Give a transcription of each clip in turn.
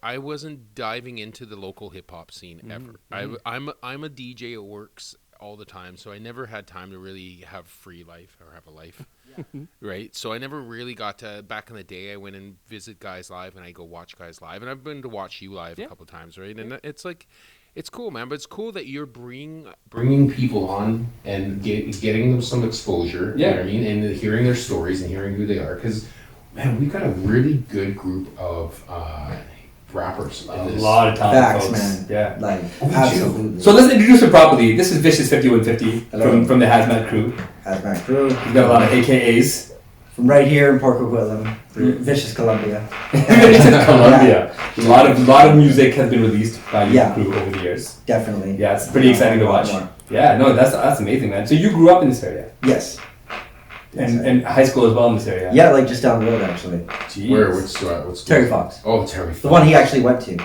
I wasn't diving into the local hip hop scene ever. I'm a DJ at works all the time, so I never had time to really have free life or have a life. Right? So I never really got to, back in the day, I went and visit guys live and I go watch guys live. And I've been to watch you live a couple of times, right? And it's like, it's cool, man. But it's cool that you're bringing people on and getting them some exposure, you know what I mean? And hearing their stories and hearing who they are. Because, man, we've got a really good group of rappers. A lot of talent, folks. Man. Yeah. Like, absolutely. So let's introduce him properly. This is Vicious 5150 from the Hazmat crew. Hazmat crew. He's got a lot of AKAs. From right here in Port Coquitlam, Vicious Columbia. Columbia. A lot of music has been released by your crew over the years. Definitely. Yeah, it's pretty exciting to watch. Yeah, no, that's amazing, man. So you grew up in this area? Yes. And high school as well in this area? Yeah, like just down the road, actually. Jeez. What's Terry Fox. Oh, Terry Fox. The one he actually went to.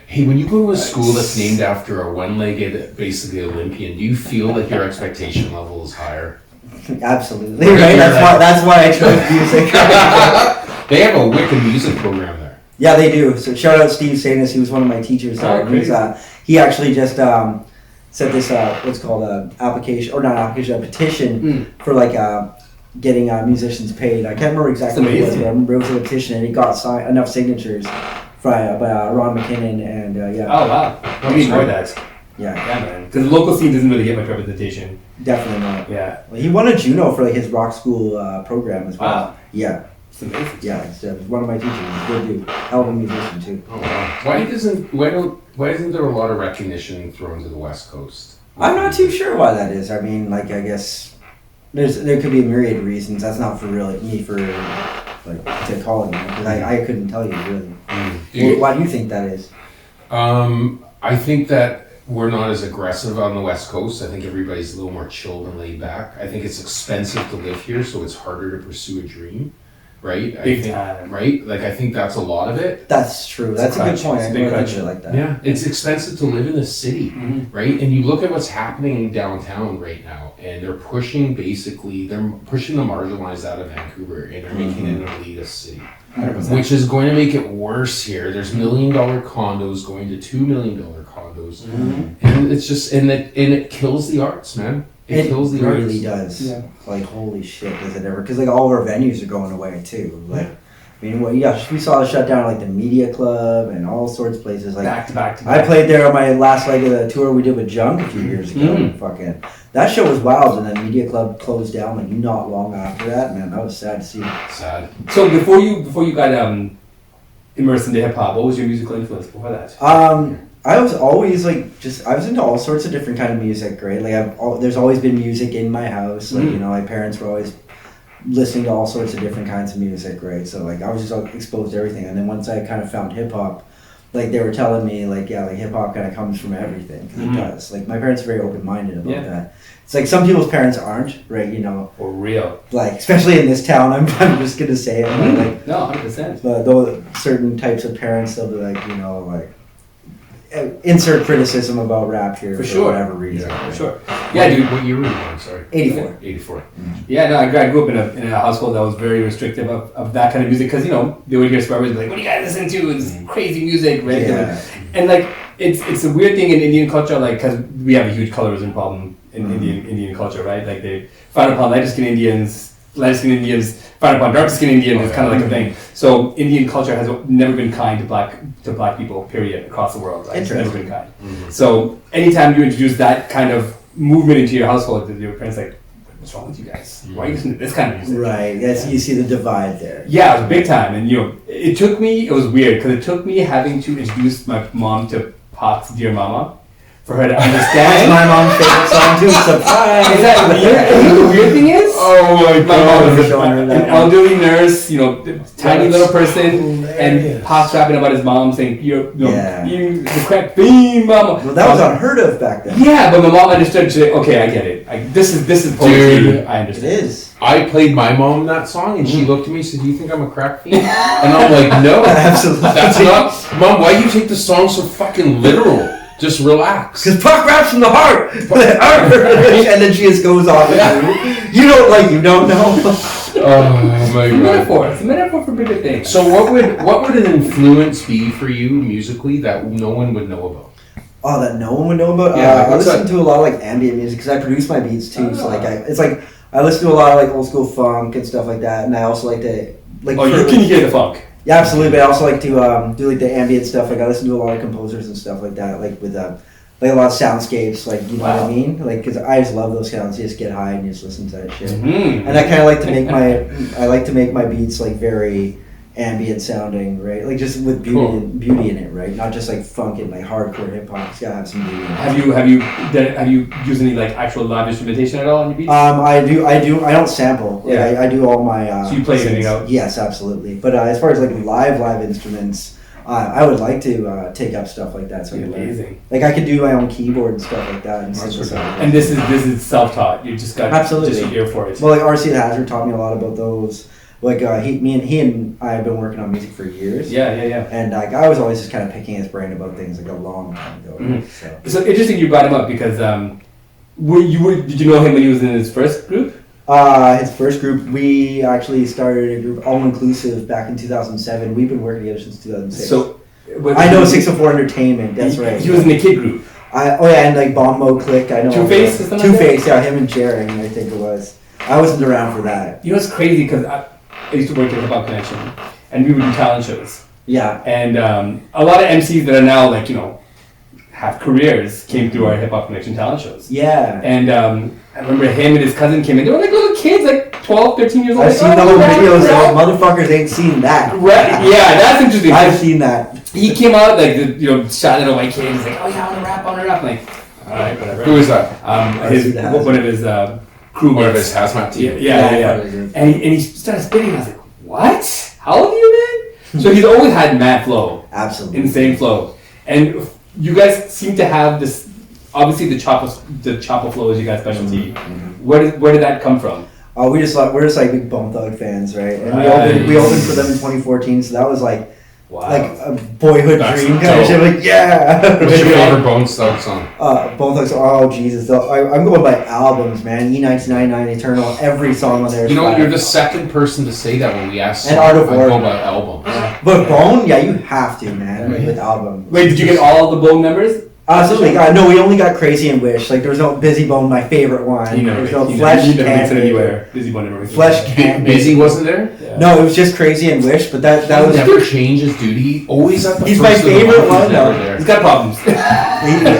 Hey, when you go to a school that's named after a one-legged, basically Olympian, do you feel like your expectation level is higher? Absolutely, right? That's why I chose music. They have a wicked music program there. Yeah, they do. So shout out Steve Sanis, he was one of my teachers. He actually just set this what's called a petition for like getting musicians paid. I can't remember exactly what it was, but I remember it was a petition and it got enough signatures by Ron McKinnon and Oh wow, we enjoy that. Yeah, man. Because the local scene doesn't really get much representation. Definitely not. Yeah. Well, he won a Juno for like his rock school program as well. Wow. Yeah. It's amazing. Yeah, it's one of my teachers. He's a good dude. Hell of a musician too. Oh wow. Why isn't there a lot of recognition thrown to the West Coast? I'm not too sure why that is. I mean, like I guess there could be a myriad of reasons. That's not for me to call it, because I couldn't tell you really. Why do you think that is? I think that we're not as aggressive on the West Coast. I think everybody's a little more chilled and laid back. I think it's expensive to live here, so it's harder to pursue a dream, right? Big time. Right? Like, I think that's a lot of it. That's true. That's a good point. I never think of it like that. Yeah, it's expensive to live in the city, right? And you look at what's happening downtown right now, and they're pushing the marginalized out of Vancouver, and they're making it an elitist city. 100%. Which is going to make it worse here. There's $1 million condos going to $2 million condos, and it's just and it kills the arts, man. It kills the arts. It really does. Yeah. Like holy shit, does it ever? Because like all of our venues are going away too. Like, I mean, we saw it shut down like the Media Club and all sorts of places. Like back to back. I played there on my last leg of the tour we did with Junk a few years ago. Fucking that show was wild, and then Media Club closed down like not long after that. Man, that was sad to see. Sad. So before you got immersed into hip hop, what was your musical influence before that? I was always I was into all sorts of different kind of music, right? Like there's always been music in my house. Like my parents were always listening to all sorts of different kinds of music, right? So like I was just exposed to everything, and then once I kind of found hip hop, like they were telling me like hip hop kind of comes from everything, because it does. Like my parents are very open minded about that. It's like some people's parents aren't, right? For real. Like especially in this town, I'm just gonna say it. Like, no, 100%. But those certain types of parents, they'll be like. Insert criticism about rap here for whatever reason. Yeah, for sure. Yeah, dude. What year were you born? Sorry. 84. 84. Yeah, no, I grew up in a household that was very restrictive of that kind of music, because they would hear swearwords like, "What do you guys listen to? It's crazy music," right? Yeah. And like it's a weird thing in Indian culture, like because we have a huge colorism problem in Indian culture, right? Like they frown upon lighter-skinned Indians, frown upon dark-skinned Indians. It's kind of like a thing. So Indian culture has never been kind to black people, period, across the world. Right? It's never been kind. So anytime you introduce that kind of movement into your household, your parents like, what's wrong with you guys? Why are you listening to this kind of music? Right. You see the divide there. Yeah, it was big time. And it was weird because it took me having to introduce my mom to Pac's Dear Mama for her to understand. That's my mom's favorite song too. Surprise! Is that weird? You know the weird thing is? Oh my God! My mom was an elderly nurse, tiny little person, and Pac's rapping about his mom saying, "You the correct theme, mama." Well, that was unheard of back then. Yeah, but my mom understood. She said, "Okay, I get it. This is poetry. Dude, I understand." It is. I played my mom that song, and she looked at me and said, "Do you think I'm a crack fiend?" And I'm like, "No, absolutely. That's not, Mom. Why do you take the song so fucking literal? Just relax." Because Pac raps from the heart. And then she just goes off. You don't know. Oh my It's a god. metaphor. It's a metaphor for bigger things. So what would an influence be for you musically that no one would know about? Oh, that no one would know about? Yeah, like, I what's listen to a lot of like ambient music because I produce my beats too. So like, I listen to a lot of like old school funk and stuff like that, and I also like to like. Oh, you can hear the funk. Yeah, absolutely. But I also like to do like the ambient stuff. Like I listen to a lot of composers and stuff like that, like with like a lot of soundscapes. Like you know what I mean? Like because I just love those sounds. You just get high and you just listen to that shit. Mm-hmm. And I kind of like to make my beats like very ambient sounding, right? Like just with beauty in it, right? Not just like funk and like hardcore hip hop. It's gotta have some beauty in it. Have you used any like actual live instrumentation at all on your beats? I do. I don't sample. Like, Yeah. I do all my. So you play everything out? Yes, absolutely. But as far as like live instruments, I would like to take up stuff like that. So Amazing. Like I could do my own keyboard and stuff like that. And this is self-taught. You just got absolutely just an ear for it. Well, like RC the Hazard taught me a lot about those. Like he and I have been working on music for years. Yeah. And like I was always just kind of picking his brain about things like a long time ago. Mm-hmm. So interesting you brought him up because did you know him when he was in his first group? His first group, we actually started a group, All Inclusive, back in 2007. We've been working together since 2006. So I know 604 Entertainment. That's right. He was in the kid group. And like Bombo Click. I know Two-Face. Two-Face. Yeah, him and Jaring, I think it was. I wasn't around for that. You know what's crazy because I used to work at Hip Hop Connection, and we would do talent shows. Yeah. And a lot of MCs that are now like have careers came through our Hip Hop Connection talent shows. Yeah. And I remember him and his cousin came in. They were like little kids, like 12, 13 years old. I've seen those videos. Motherfuckers ain't seen that. Right? Yeah, that's interesting. I've seen that. He came out like shot at a white kid. He's like, oh yeah, I want to rap. I'm like, all right, whatever. Who is that? One of his crew. One of his hazmat team. Yeah. And he started spitting. I was like, what? How old are you, man? So he's always had mad flow. Absolutely. Insane flow. And you guys seem to have this. Obviously, the chopper flow is you guys' specialty. Mm-hmm. Where did that come from? We're just like big Bone Thug fans, right? And we opened for them in 2014, so that was like. Wow. Like a boyhood dream kind of shit. Like, yeah. What's your favorite Bone Thug song? Bone Thugs. Oh, Jesus. I'm going by albums, man. E1999, Eternal, every song on there. You know, you're the second person to say that when we asked. And Art of War. I go by albums. But Bone, yeah, you have to, man, with albums. Wait, did you get all the Bone members? Absolutely. No, we only got Crazy and Wish. Like, there was no Busy Bone, my favorite one. There's no Flesh Can't. Anywhere. Busy Bone never. Flesh Can't. Busy wasn't there? Yeah. No, it was just Crazy and Wish, but that was... never changes, dude. He always at the He's first my favorite one, though. He's got problems.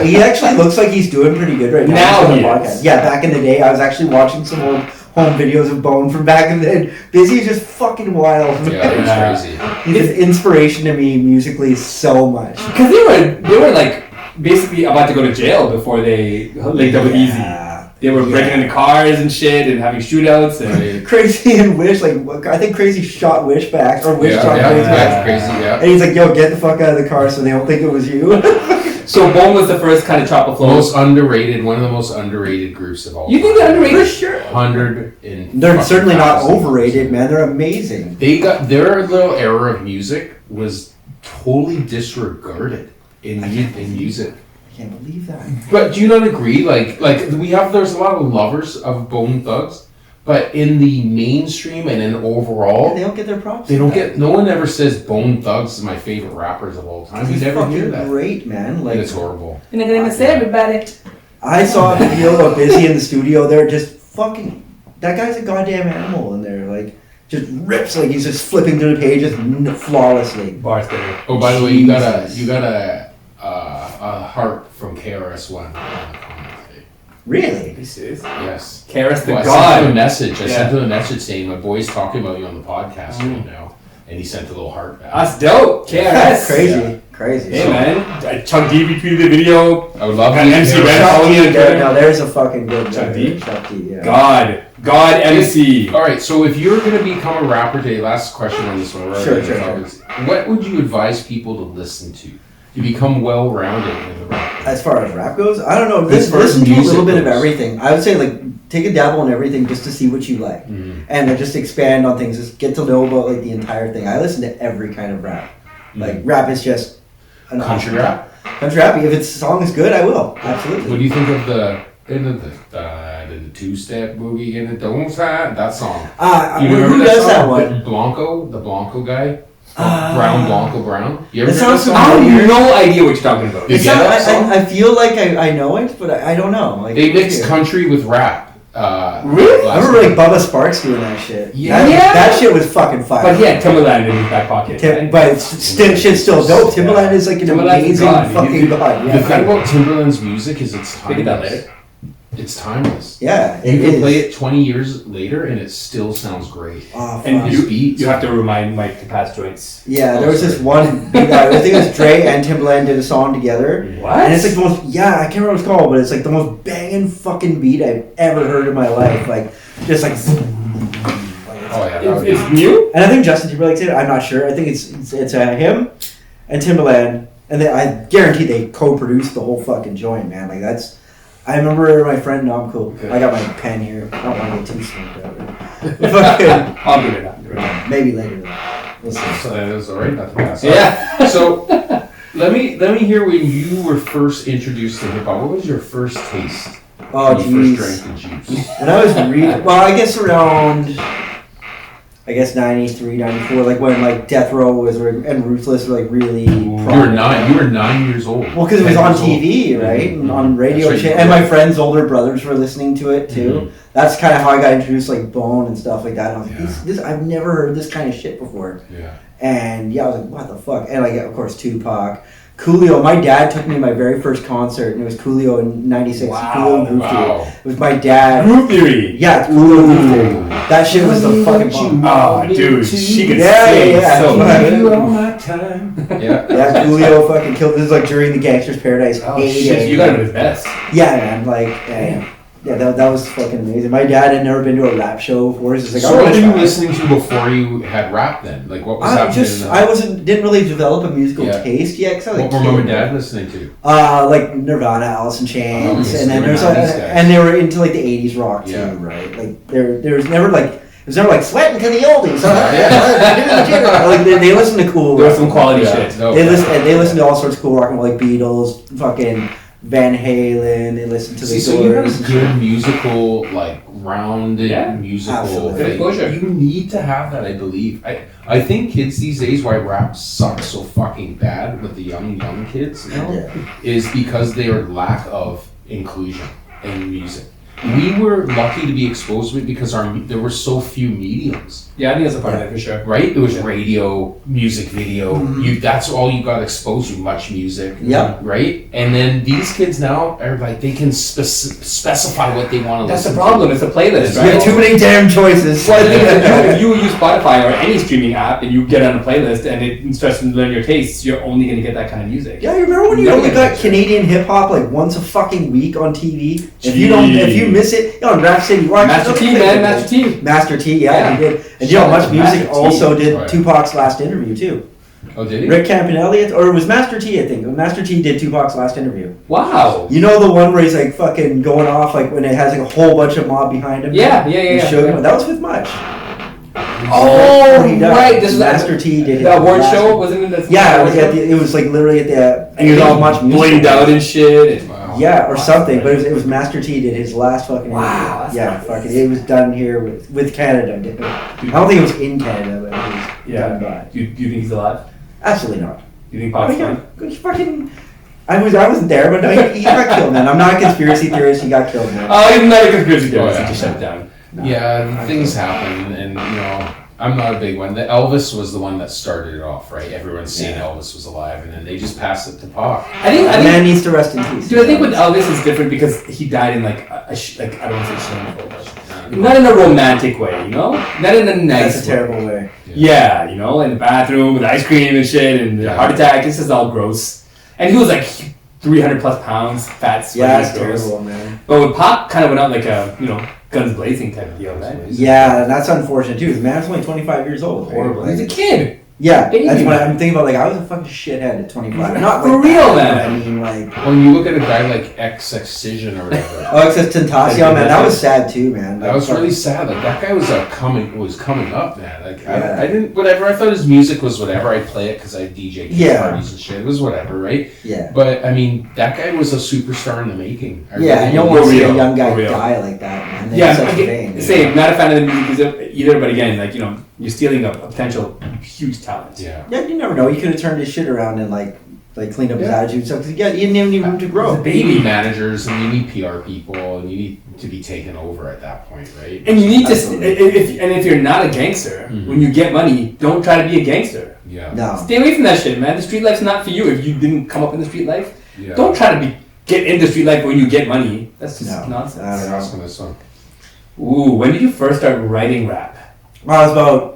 he actually looks like he's doing pretty good right now. Now he is. Yeah, back in the day, I was actually watching some old home videos of Bone from back in the day. Busy's just fucking wild. Yeah, he's crazy. He's an inspiration to me musically so much. Because they were like basically about to go to jail before they linked up with Easy. They were breaking into cars and shit and having shootouts and Crazy and Wish, like I think Crazy shot Wish back or Wish shot Crazy back. Yeah. And he's like, "Yo, get the fuck out of the car so they don't think it was you." So Bone was the first kind of chopper flow. One of the most underrated groups of all time. You think they're underrated? For sure. 100 and they're certainly not overrated, man. They're amazing. They got their little era of music was totally disregarded in music. I can't believe that. But do you not agree? Like there's a lot of lovers of Bone Thugs, but in the mainstream and in overall, they don't get their props. They don't get. No one ever says Bone Thugs is my favorite rappers of all time. You never hear that. Great, man. Like, it's horrible. You're not gonna even say everybody. I saw a video of Busy in the studio. They're just fucking. That guy's a goddamn animal in there. Like, just rips like he's just flipping through the pages flawlessly. Bars there. Oh, by the way, you got a heart from KRS-One. Really? This is yes. KRS the God. I sent him a message. I sent him a message saying my boy's talking about you on the podcast right now, and he sent a little heart back. That's dope. KRS. Crazy. Hey man, Chuck D retweeted the video. I would love to MC Red. Now there's a fucking good Chuck D. Yeah. God MC. All right, so if you're gonna become a rapper today, last question on this one. Sure. What would you advise people to listen to become well-rounded in the rap? As far as rap goes, I don't know. Listen to a little bit of everything. I would say take a dabble in everything just to see what you like, and then just expand on things. Just get to know about the entire thing. I listen to every kind of rap. Like rap is just country rap. Country rap. If its song is good, I will absolutely. What do you think of the in the two-step boogie in the don't stop, that song. You remember who does that one? The Blanco guy. Blanco Brown. You ever It heard sounds that song? I have no idea what you're talking about. I feel like I know it, but I don't know. Like, They mix country with rap. Really? I remember like Bubba Sparks doing that shit. Yeah. That shit was fucking fire. But he had Timberland in his back pocket. But shit's still dope. Timberland is like an amazing fucking god. The thing about Timberland's music is it's Look at that timeless. later. It's timeless. Yeah, You can play it 20 years later and it still sounds great. Oh, And fuck. His beats. you have to remind Mike to pass joints. Yeah, there was this one big guy. I think it was Dre and Timberland did a song together. What? And it's like the most, I can't remember what it's called, but it's like the most banging fucking beat I've ever heard in my life. Like, just like. Oh yeah, that would be- It's new? And I think Justin Timberlake did it. I'm not sure. I think it's him and Timberland, and I guarantee they co-produced the whole fucking joint, man. Like that's. I remember my friend. No, I'm cool. I got my pen here. I don't want to get too smoked out. I'll give it up. Maybe later. We'll see. So that was alright. Nothing else. Yeah. So let me hear when you were first introduced to hip hop. What was your first taste? Oh, when you first jeez. drank the juice? When I was well, I guess around. 93, 94, like when like Death Row and Ruthless were like really. You were 9 years old. Well, because it was on TV, right, and on radio That's right. shit, and my friends' older brothers were listening to it too. Mm-hmm. That's kind of how I got introduced, like Bone and stuff like that. And I was like, this I've never heard this kind of shit before. Yeah. And I was like, what the fuck? And like, of course, Tupac. Coolio, my dad took me to my very first concert, and it was Coolio in '96. Wow, Coolio and Groove Theory. wow. It was my dad. Groove Theory. Yeah, it's Coolio and Groove Theory. That shit was the fucking bomb. Oh, dude, she could Yeah, sing yeah, so yeah. good. You all my time. Yeah. Yeah, Coolio fucking killed. This is like during the Gangster's Paradise. Oh, heyday. shit, you got him at his best. Yeah, man. Like, yeah, that was fucking amazing. My dad had never been to a rap show before. He's like, So what were you listening to before you had rap then? Like what was happening? I didn't really develop a musical Yeah. taste yet. Cause I was What a were kid. mom and dad listening to? Like Nirvana, Alice in Chains, Okay, so and then they there's were 90s guys. and they were into like the '80s rock too, Yeah. right? Like there was never like it was never like sweating to the oldies. Yeah. Like they listened to cool. There was rock. some quality Yeah. shit. No, They listen to all sorts of cool rock and roll, like Beatles, fucking Van Halen. They listen to the See, so you have Doors. a good musical, like rounded Yeah, musical absolutely. thing. Exposure. You need to have that, I believe. I think kids these days, why rap sucks so fucking bad with the young kids now, Yeah. is because their lack of inclusion in music. We were lucky to be exposed to it because there were so few mediums. Yeah, I think that's a part of it for sure. Right? It was radio, music video. That's all you got exposed to, much music. Yep. Right? And then these kids now are like, they can specify what they want to That's the listen problem. It's a playlist, You right? have too many damn choices. Well, the thing is, if you use Spotify or any streaming app and you get on a playlist and it starts to learn your tastes, you're only going to get that kind of music. Yeah, you remember when you only got Canadian hip hop like once a fucking week on TV? If you miss it, on Rhapsody, watch Master T, man, Master T. Master T, Yeah. he did. And you know, Much Music Master T. also did Oh, yeah. Tupac's last interview too. Oh, did he? Rick Campanelli, or it was Master T, I think. Master T did Tupac's last interview. Wow. You know the one where he's like fucking going off, like when it has like a whole bunch of mob behind him. Yeah. And Sugar? That was with Much. Oh, He died. right. This is Master T did the his award last- show, wasn't it? Yeah, it was like literally at the And he was all Much Music. blinged out and shit. And, Wow. Yeah, or something, but it was Master T did his last fucking Wow, interview. that's Yeah, nice. fucking it was done here with Canada. I don't think it was in Canada, but it was done by. Do you think he's alive? Absolutely not. Do you think Oh, Pac's yeah, fine? good fucking. I wasn't there, but no, he got killed, man. I'm not a conspiracy theorist. He got killed, man. Oh, he's not a conspiracy theorist. Oh, yeah. He just shut it down. Yeah, things happen, and I'm not a big one. The Elvis was the one that started it off, right? Everyone's saying Elvis was alive, and then they just passed it to Pac. I think Man needs to rest in peace. Dude, I think with Elvis is different because he died in like like I don't want to say shameful, but not in a romantic way, you know, not in a nice. That's a terrible way. Yeah, you know, in the bathroom with ice cream and shit, and the heart attack. It's just all gross. And he was like 300 plus pounds, fat, sweaty, Yeah, that's gross. terrible, man. But with Pac, kind of went out like a guns blazing type of deal, right? Yeah, that's unfortunate too. The man's only 25 years old. Right? Horrible. Like, He's a kid. Yeah, Baby that's what man. I'm thinking about. Like, I was a fucking shithead at 25. Not For like real, that, man. but I mean, like, When you look at a guy like Excision or whatever, oh, except Tentacion, man, that was sad too, man. that Like, was really sad. Like that guy was coming up, man. Like Yeah. I didn't whatever. I thought his music was whatever. I'd play it because I DJ Yeah. parties and shit. It was whatever, right? Yeah. But I mean, that guy was a superstar in the making. Yeah, really you don't believe want to see real, a young guy for real. die like that, man. They Yeah, have such I fame. get, same. Not a fan of the music either, but again, like, you know, you're stealing a potential huge talent. Yeah. Yeah, you never know. You could have turned his shit around and like cleaned up his Yeah. attitude. So, cause he didn't have any room to grow. He's a You need baby. managers and you need PR people and you need to be taken over at that point, right? And you need to, Absolutely. if you're not a gangster, Mhm. when you get money, don't try to be a gangster. Yeah. No. Stay away from that shit, man. The street life's not for you. If you didn't come up in the street life, Yeah. don't try to get in the street life when you get money. That's just No. nonsense. I don't know. Ask him this one. Ooh, when did you first start writing rap? When I was about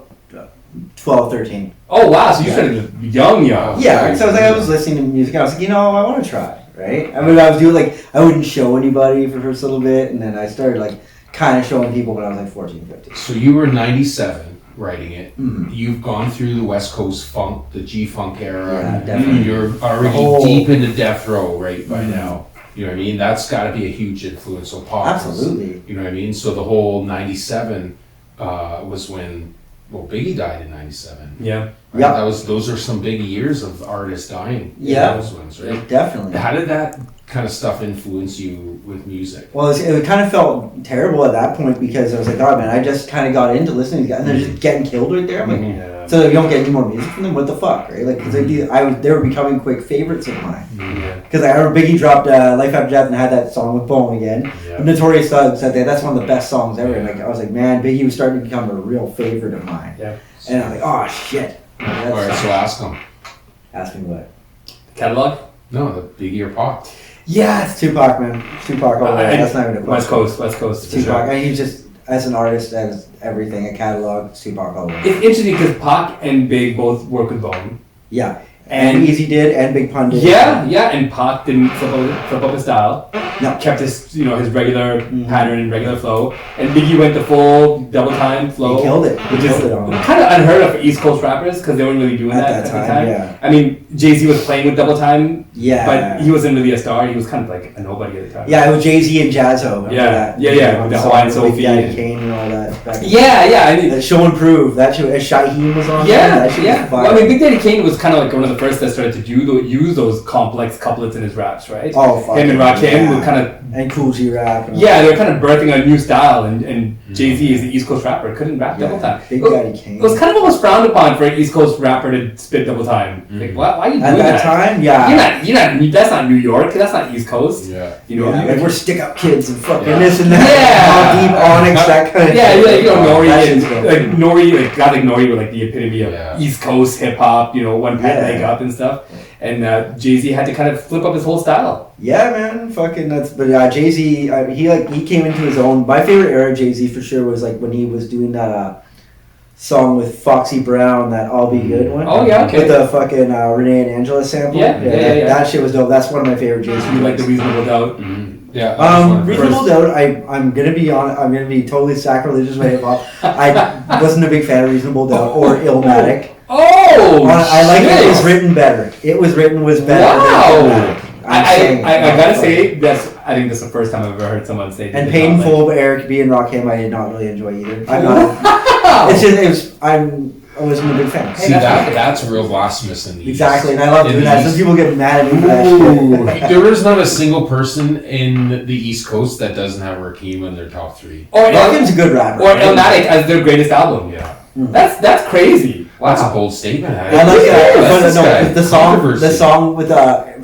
12, 13. Oh wow, so you Yeah. started young. Yeah, so I was listening to music. I was like, you know, I want to try, right? I mean, I was doing like, I wouldn't show anybody for the first little bit, and then I started like kind of showing people when I was like 14, 15. So you were 97 writing it. Mhm. You've gone through the West Coast funk, the G-funk era. Yeah, definitely. You're already Oh. deep into death row right by Mhm. now. You know what I mean? That's got to be a huge influence. So pop. was- Absolutely. You know what I mean? So the whole 97 was when, well, Biggie died in 97. Yeah. Right? Yeah. Those are some big years of artists dying. Yeah. Those ones, right? Definitely. How did that kind of stuff influence you with music? Well, it kind of felt terrible at that point because I was like, oh man, I just kind of got into listening to guys, and they're just getting killed right there. I'm like, Mhm. Yeah. so you don't get any more music from them? What the fuck, right? Like, cause they were becoming quick favorites of mine. Yeah. Because I remember Biggie dropped Life After Death and had that song with Bone again. Yeah. Notorious Thug said that's one of the best songs ever. And like I was like, man, Biggie was starting to become a real favorite of mine. Yeah. And I'm like, oh shit. All right, so ask them. Ask me what. Catalog? No, the Biggie or Pop. Yeah, it's Tupac, man. It's Tupac all the way. That's not even a West question. Coast for Tupac. sure. I mean, he's just as an artist, as everything, a catalog. It's Tupac all the way. It's interesting because Pac and Big both work with Bone. Yeah, and Easy did, and Big Pun did. Yeah, and Pac didn't flip up his style. No. Kept his his regular Mhm. pattern and regular flow. And Biggie went the full double time flow. He killed it. He Which is killed it on kind of unheard of for East Coast rappers because they weren't really doing at that that at the time. time. Yeah, I mean, Jay-Z was playing with double time, yeah. but he wasn't really a star. He was kind of like a nobody at the time. Yeah, it was Jay-Z and Jazzo. Remember Yeah, that? yeah, On the song Hawaiian with Soul Big Daddy feed. Kane and all that. Back in- Yeah. I mean, That Show and Prove. That show, Shaheem was on. yeah, That shit yeah. was Well, fire. I mean, Big Daddy Kane was kind of like one of the first that started to use those complex couplets in his raps, right? Oh, fuck. Him and Rakim yeah. were kind of And Cool G rap. And all yeah, they're kind of birthing a new style, and Jay-Z is the East Coast rapper, couldn't rap that. double time. Big It Daddy Kane. was kind of almost frowned upon for an East Coast rapper to spit double time. Like, why are you doing At that time, yeah. You're not. That's not New York. That's not East Coast. Yeah. You know. Yeah, like we're stick up kids and fucking Yeah. this and that. Yeah. Deep Onyx, that kind of Yeah, shit. yeah, you know, Nori That and shit's dope. like Nori, like guys like Nori were like the epitome of Yeah. East Coast hip hop. You know, one pat Yeah. leg up and stuff. And Jay-Z had to kind of flip up his whole style. Yeah, man, fucking nuts. But Jay-Z, he came into his own. My favorite era of Jay-Z for sure was like when he was doing that song with Foxy Brown, that "I'll Be Good" one. Oh yeah, okay. With the fucking Renee and Angela sample. Yeah. That shit was dope. That's one of my favorite Jay-Z. You like the Reasonable Doubt. Yeah. Reasonable Doubt. I'm gonna be totally sacrilegious with hip hop. I wasn't a big fan of Reasonable Doubt or Illmatic. Oh, I like shit. it was written better. It was better Wow. than Illmatic. I gotta say I think this is the first time I've ever heard someone say. And that. Painful, Eric B and Rakim, I did not really enjoy either. I'm not. It's just I wasn't a big fan. See, that's real blasphemous in the Exactly, and I love in doing the that. East. Some people get mad at me for that Ooh, shit. there is not a single person in the East Coast that doesn't have Rakim in their top three. Or Rakim's a good rapper. Or right? Illmatic as their greatest album. Yeah. That's crazy. That's a bold statement. I like that. That's But this no, guy. the Controversy. song with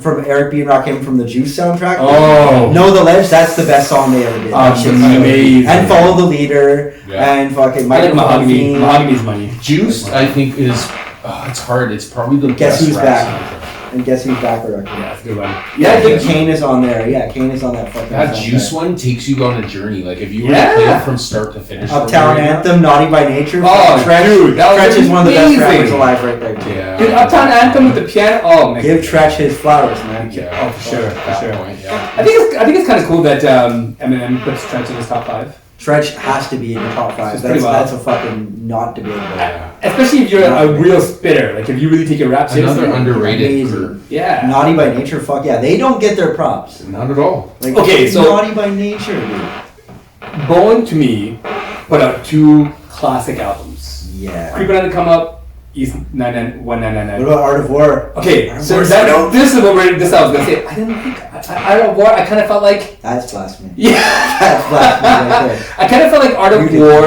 from Eric B and Rakim from the Juice soundtrack. Oh. Know the Ledge. That's the best song they ever did. That shit's Amazing. And Follow the Leader. Yeah. And fucking I like Microphone Mahogany. Fiend. Mahogany's money. Juiced, I think, is it's hard. It's probably the Guess best Who's rap Back? soundtrack. And Guess Who's Back record. Yeah, it's a good one. Yeah, I think Yeah. Kane is on there. Yeah, Kane is on that fucking. That soundtrack. Juice one takes you on a journey. Like if you were Yeah. to play it from start to finish. Uptown from Anthem, Naughty by Nature. Oh, Tretch, dude, that was Tretch is one of the best amazing. rappers alive right there. Too. Yeah. Dude, Uptown Anthem with the piano. Oh man. Give Tretch his flowers, man. Yeah. Oh, for sure, At that for sure. point, yeah. I think it's kind of cool that Eminem puts Tretch in his top 5. Stretch has to be in the top 5. That's a fucking not debatable. Especially if you're a real spitter. Like, if you really take your rap seriously. Another underrated group. Yeah. Naughty by Nature, fuck yeah. They don't get their props. Not at all. Like, okay, so Naughty by Nature, dude. Bone, to me, put out 2 classic albums. Yeah. Creeping on the Come Up, East 1999. What about Art of War? Okay, so this is what I was gonna say. I didn't think Art of War. I kind of felt like that's blasphemy. Yeah, that's blasphemy right there. I kind of felt like Art of War.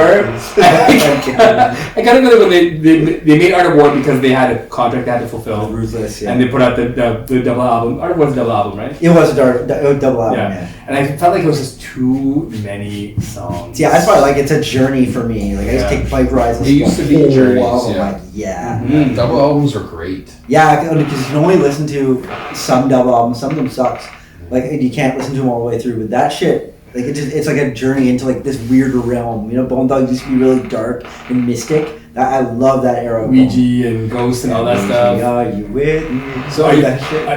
I kind of feel like when they made Art of War because they had a contract they had to fulfill. Ruthless, yeah. And they put out the double album. Art of War was a double album, right? It was a double album. Yeah. And I felt like it was just too many songs. Yeah, that's why like it's a journey for me. Like I just take bike rides. It used to be journeys. Yeah. Mm-hmm. Double albums are great. Yeah, because you can only listen to some double albums. Some of them sucks. Like you can't listen to them all the way through. But that shit, like it's like a journey into like this weirder realm. You know, Bone Thugs used to be really dark and mystic. I love that era. Ouija and Ghost and all that stuff. Are you with me? So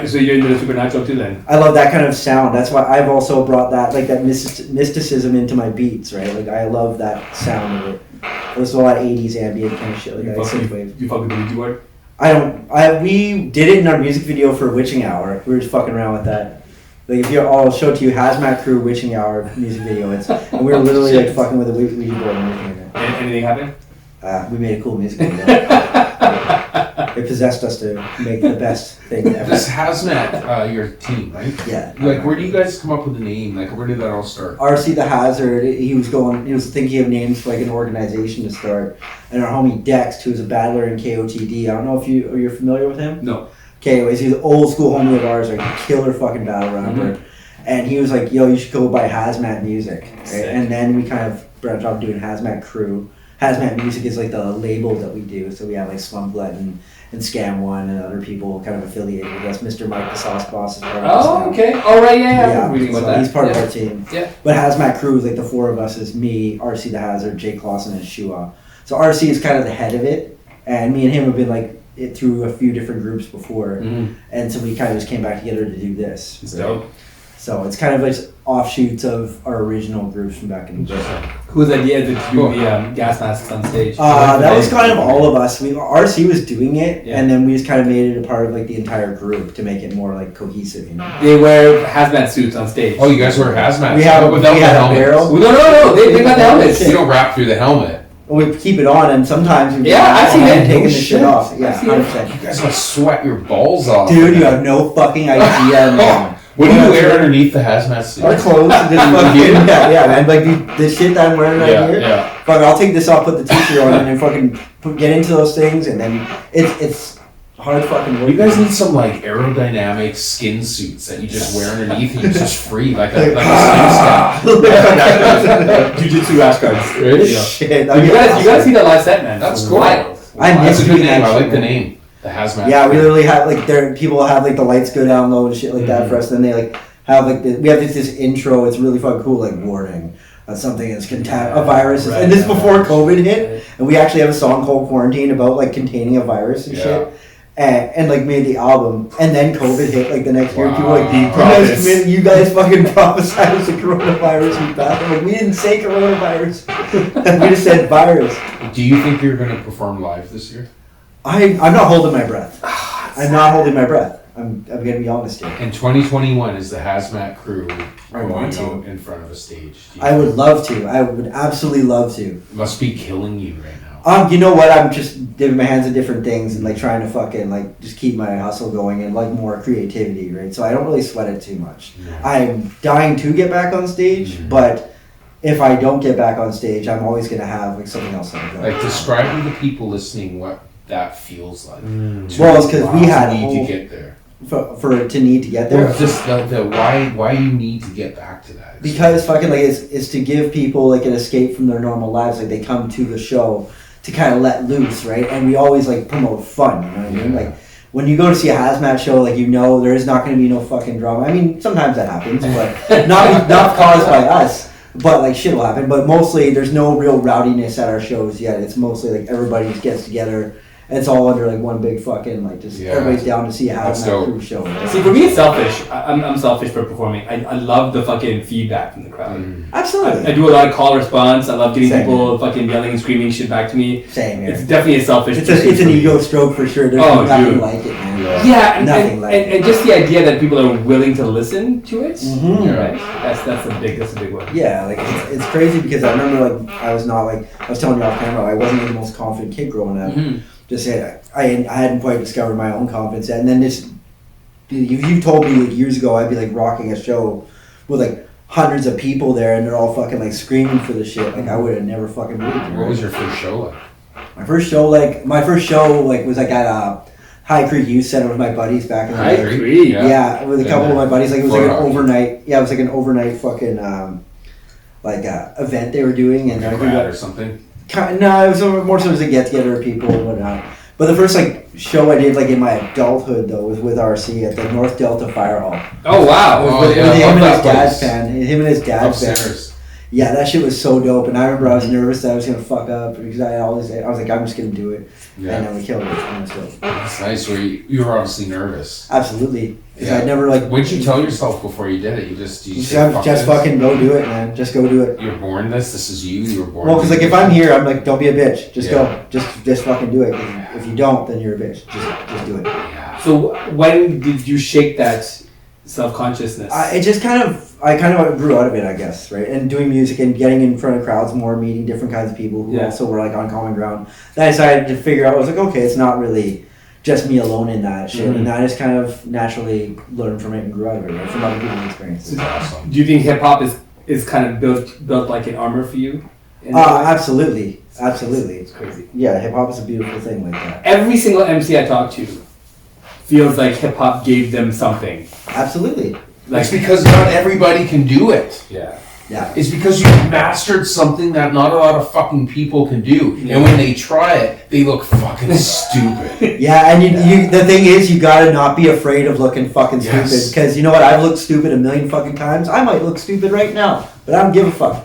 so you're into the supernatural too then? I love that kind of sound. That's why I've also brought that like that mysticism into my beats, right? Like I love that sound of it. I listen to a lot of 80s ambient kind of shit like that. You fuck with the Ouija board? We did it in our music video for Witching Hour. We were just fucking around with that. Like if I'll show it to you, Hazmat Crew Witching Hour music video. And we were literally like fucking with a Ouija board and everything. Anything happen? We made a cool music video. It possessed us to make the best thing ever. This Hazmat, your team, right? Yeah. Like, where do you guys come up with the name? Like, where did that all start? RC the Hazard. He was thinking of names for like an organization to start. And our homie Dex, who's a battler in KOTD. I don't know if you're familiar with him. No. Okay, anyways, he's an old school homie of ours, like a killer fucking battle rapper. Mm-hmm. And he was like, "Yo, you should go buy Hazmat Music." Right? And then we kind of branched off doing Hazmat Crew. Hazmat Music is like the label that we do. So we have like Slumblet and Scam One and other people kind of affiliated with us. Mr. Mike, the Sauce Boss, is part of us now. Okay. All right. Yeah. I'm reading about that. He's part of our team. Yeah. But Hazmat Crew is like the 4 of us is me, RC the Hazard, Jake Clausen, and Shua. So RC is kind of the head of it, and me and him have been like it through a few different groups before, and so we kind of just came back together to do this. It's dope. So it's kind of like offshoots of our original groups from back in the day. Whose idea did you do the gas masks on stage? That was kind of all of us. RC was doing it, and then we just kind of made it a part of like the entire group to make it more like cohesive. You know? They wear hazmat suits on stage. Oh, you guys wear hazmat. We have without the helmet. barrel. No. They got the helmets. You don't rap through the helmet. We keep it on, and sometimes we I've seen it taking the shit off. Yeah, 100%. You guys must sweat your balls off. Dude, you have no fucking idea, man. What do you wear underneath the hazmat suit? Our clothes, just fucking, yeah, man. Like the shit that I'm wearing right here. Yeah. Fuck, I'll take this off, put the t-shirt on, and then fucking get into those things, and then it's hard fucking work. You guys need some like aerodynamic skin suits that you just wear underneath, and you're just free like a space cat. Jiu-jitsu rash guards. Right? Yeah. Shit, You guys see the live set, man. That's cool. Wild. That's a good name. I like the name. The hazmat. Yeah, we literally have like people have like the lights go down low and shit like that for us. Then they like have like we have this intro. It's really fucking cool. Like warning, something is a virus. Right, and this is before COVID hit, and we actually have a song called Quarantine about like containing a virus and shit. And like made the album, and then COVID hit like the next year. People were like, you guys fucking prophesied us a coronavirus. I'm like, we didn't say coronavirus. We just said virus. Do you think you're going to perform live this year? I'm not holding my breath. I'm not holding my breath. I'm gonna be honest here. In 2021, is the Hazmat Crew want going in front of a stage? I would love to. I would absolutely love to. It must be killing you right now. You know what? I'm just dipping my hands in different things and like trying to fucking like just keep my hustle going and like more creativity, right? So I don't really sweat it too much. No. I'm dying to get back on stage, but if I don't get back on stage, I'm always gonna have like something else on the go. Like describe to the people listening what that feels like. Well, it's because we had need to get there. To need to get there. Well, just the why you need to get back to that. Because fucking like it's to give people like an escape from their normal lives. Like they come to the show to kind of let loose, right? And we always like promote fun. You know what I mean? Like when you go to see a hazmat show, like there is not going to be no fucking drama. I mean, sometimes that happens, but not caused by us. But like shit will happen. But mostly there's no real rowdiness at our shows yet. It's mostly like everybody just gets together it's all under like one big fucking like just everybody's down to see a Hazmat Crew show. Right? See, for me, it's selfish. I'm selfish for performing. I love the fucking feedback from the crowd. Absolutely. I do a lot of call response. I love getting people fucking yelling and screaming shit back to me. Same here. It's definitely a selfish. It's an ego stroke for sure. There's nothing like it, man. Yeah, and just the idea that people are willing to listen to it. Right. That's a big one. Yeah, like it's crazy because I remember like I was telling you off camera, I wasn't the most confident kid growing up. Just said I hadn't quite discovered my own confidence yet. And then if you told me like years ago I'd be like rocking a show with like hundreds of people there and they're all fucking like screaming for the shit, like I would have never fucking believed it. What was your first show like? My first show was like at High Creek Youth Center with my buddies back in the day. High Creek? Yeah, with a couple of my buddies. Like it was like an overnight. Yeah, it was like an overnight fucking event they were doing, and like a or something. No, it was more so as a get together of people and whatnot. But the first like show I did like in my adulthood though was with RC at the North Delta Fire Hall. Oh wow! With him and his dad's band. Him and his dad's band. Yeah, that shit was so dope, and I remember I was nervous that I was gonna fuck up because I was like, I'm just gonna do it, and then we killed it. And it was dope. That's nice. Where you were obviously nervous. Absolutely, because I never like. What'd you tell yourself before you did it? You just fucking go do it, man. Just go do it. You're born this. This is you. You were born. Well, because like if I'm here, I'm like, don't be a bitch. Just go. Just fucking do it. If you don't, then you're a bitch. Just do it. Yeah. So when did you shake that self-consciousness? I kind of grew out of it, I guess, right? And doing music and getting in front of crowds more, meeting different kinds of people who also were like on common ground. Then I decided to figure out, I was like, okay, it's not really just me alone in that shit. And I just kind of naturally learned from it and grew out of it, right? From other people's experiences. Awesome. Do you think hip-hop is kind of built like an armor for you? Absolutely. Absolutely. It's crazy. Yeah, hip-hop is a beautiful thing like that. Every single MC I talk to feels like hip-hop gave them something. Absolutely. Like, it's because not everybody can do it. Yeah. It's because you mastered something that not a lot of fucking people can do. And when they try it, they look fucking stupid. Yeah, and you the thing is, you gotta not be afraid of looking fucking stupid. Because you know what? I've looked stupid a million fucking times. I might look stupid right now, but I don't give a fuck.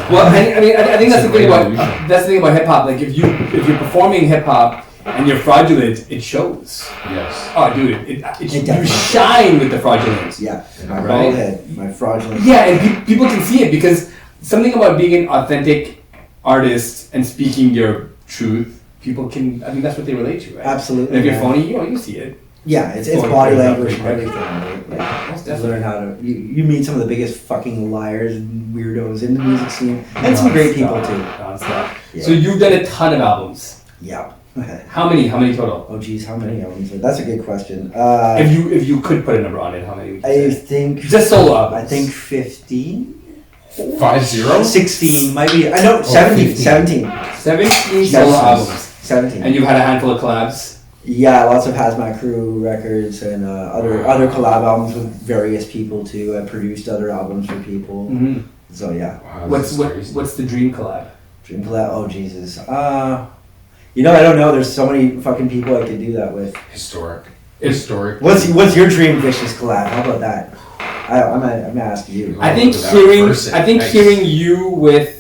Well, I think that's the thing about hip hop. Like if you're performing hip hop and you're fraudulent, it shows. Yes. Oh, dude, you shine with the fraudulence. Yeah, my bald head, my fraudulence. Yeah, and people can see it because something about being an authentic artist and speaking your truth, people can. I think that's what they relate to, right? Absolutely. And if you're phony, you see it. Yeah, it's body language and everything. Right? Yeah, just learn how to. You meet some of the biggest fucking liars and weirdos in the music scene, and some great people too. Yeah. So you've done a ton of albums. Yeah. How many total? Oh geez, how many albums? That's a good question. If you could put a number on it, how many would you say? I think just solo albums. I think 15. 50? 16 might be. I know 17. 17 solo albums. 17. And you've had a handful of collabs. Yeah, lots of Hazmat Crew records and other collab albums with various people too. I produced other albums for people. Mm-hmm. So yeah. Wow, what's the dream collab? Dream collab? Oh Jesus. I don't know. There's so many fucking people I could do that with. Historic. What's your dream vicious collab? How about that? I'm gonna ask you. I think hearing you with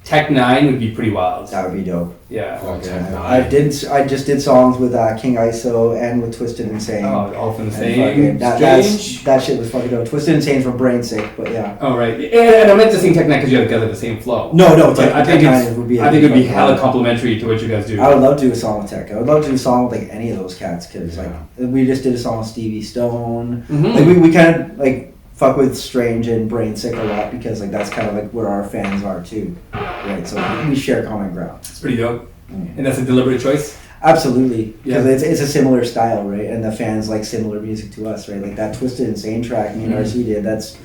Tech 9 would be pretty wild. That would be dope. Yeah. Oh, I just did songs with King ISO and with Twisted Insane. Oh, all from the same. That shit was fucking dope. Twisted Insane from Brain Sick, but yeah. Oh right. And I meant to sing Tech 9 because you have the same flow. No. I think it would be hella complimentary to what you guys do. I would love to do a song with Tech. I would love to do a song with like any of those cats because we just did a song with Stevie Stone. Mm-hmm. Like we kind of like fuck with Strange and Brain Sick a lot because like that's kind of like where our fans are too, right? So we share common ground. It's pretty dope, and that's a deliberate choice. Absolutely, because it's a similar style, right? And the fans like similar music to us, right? Like that Twisted Insane track me and RC did. That's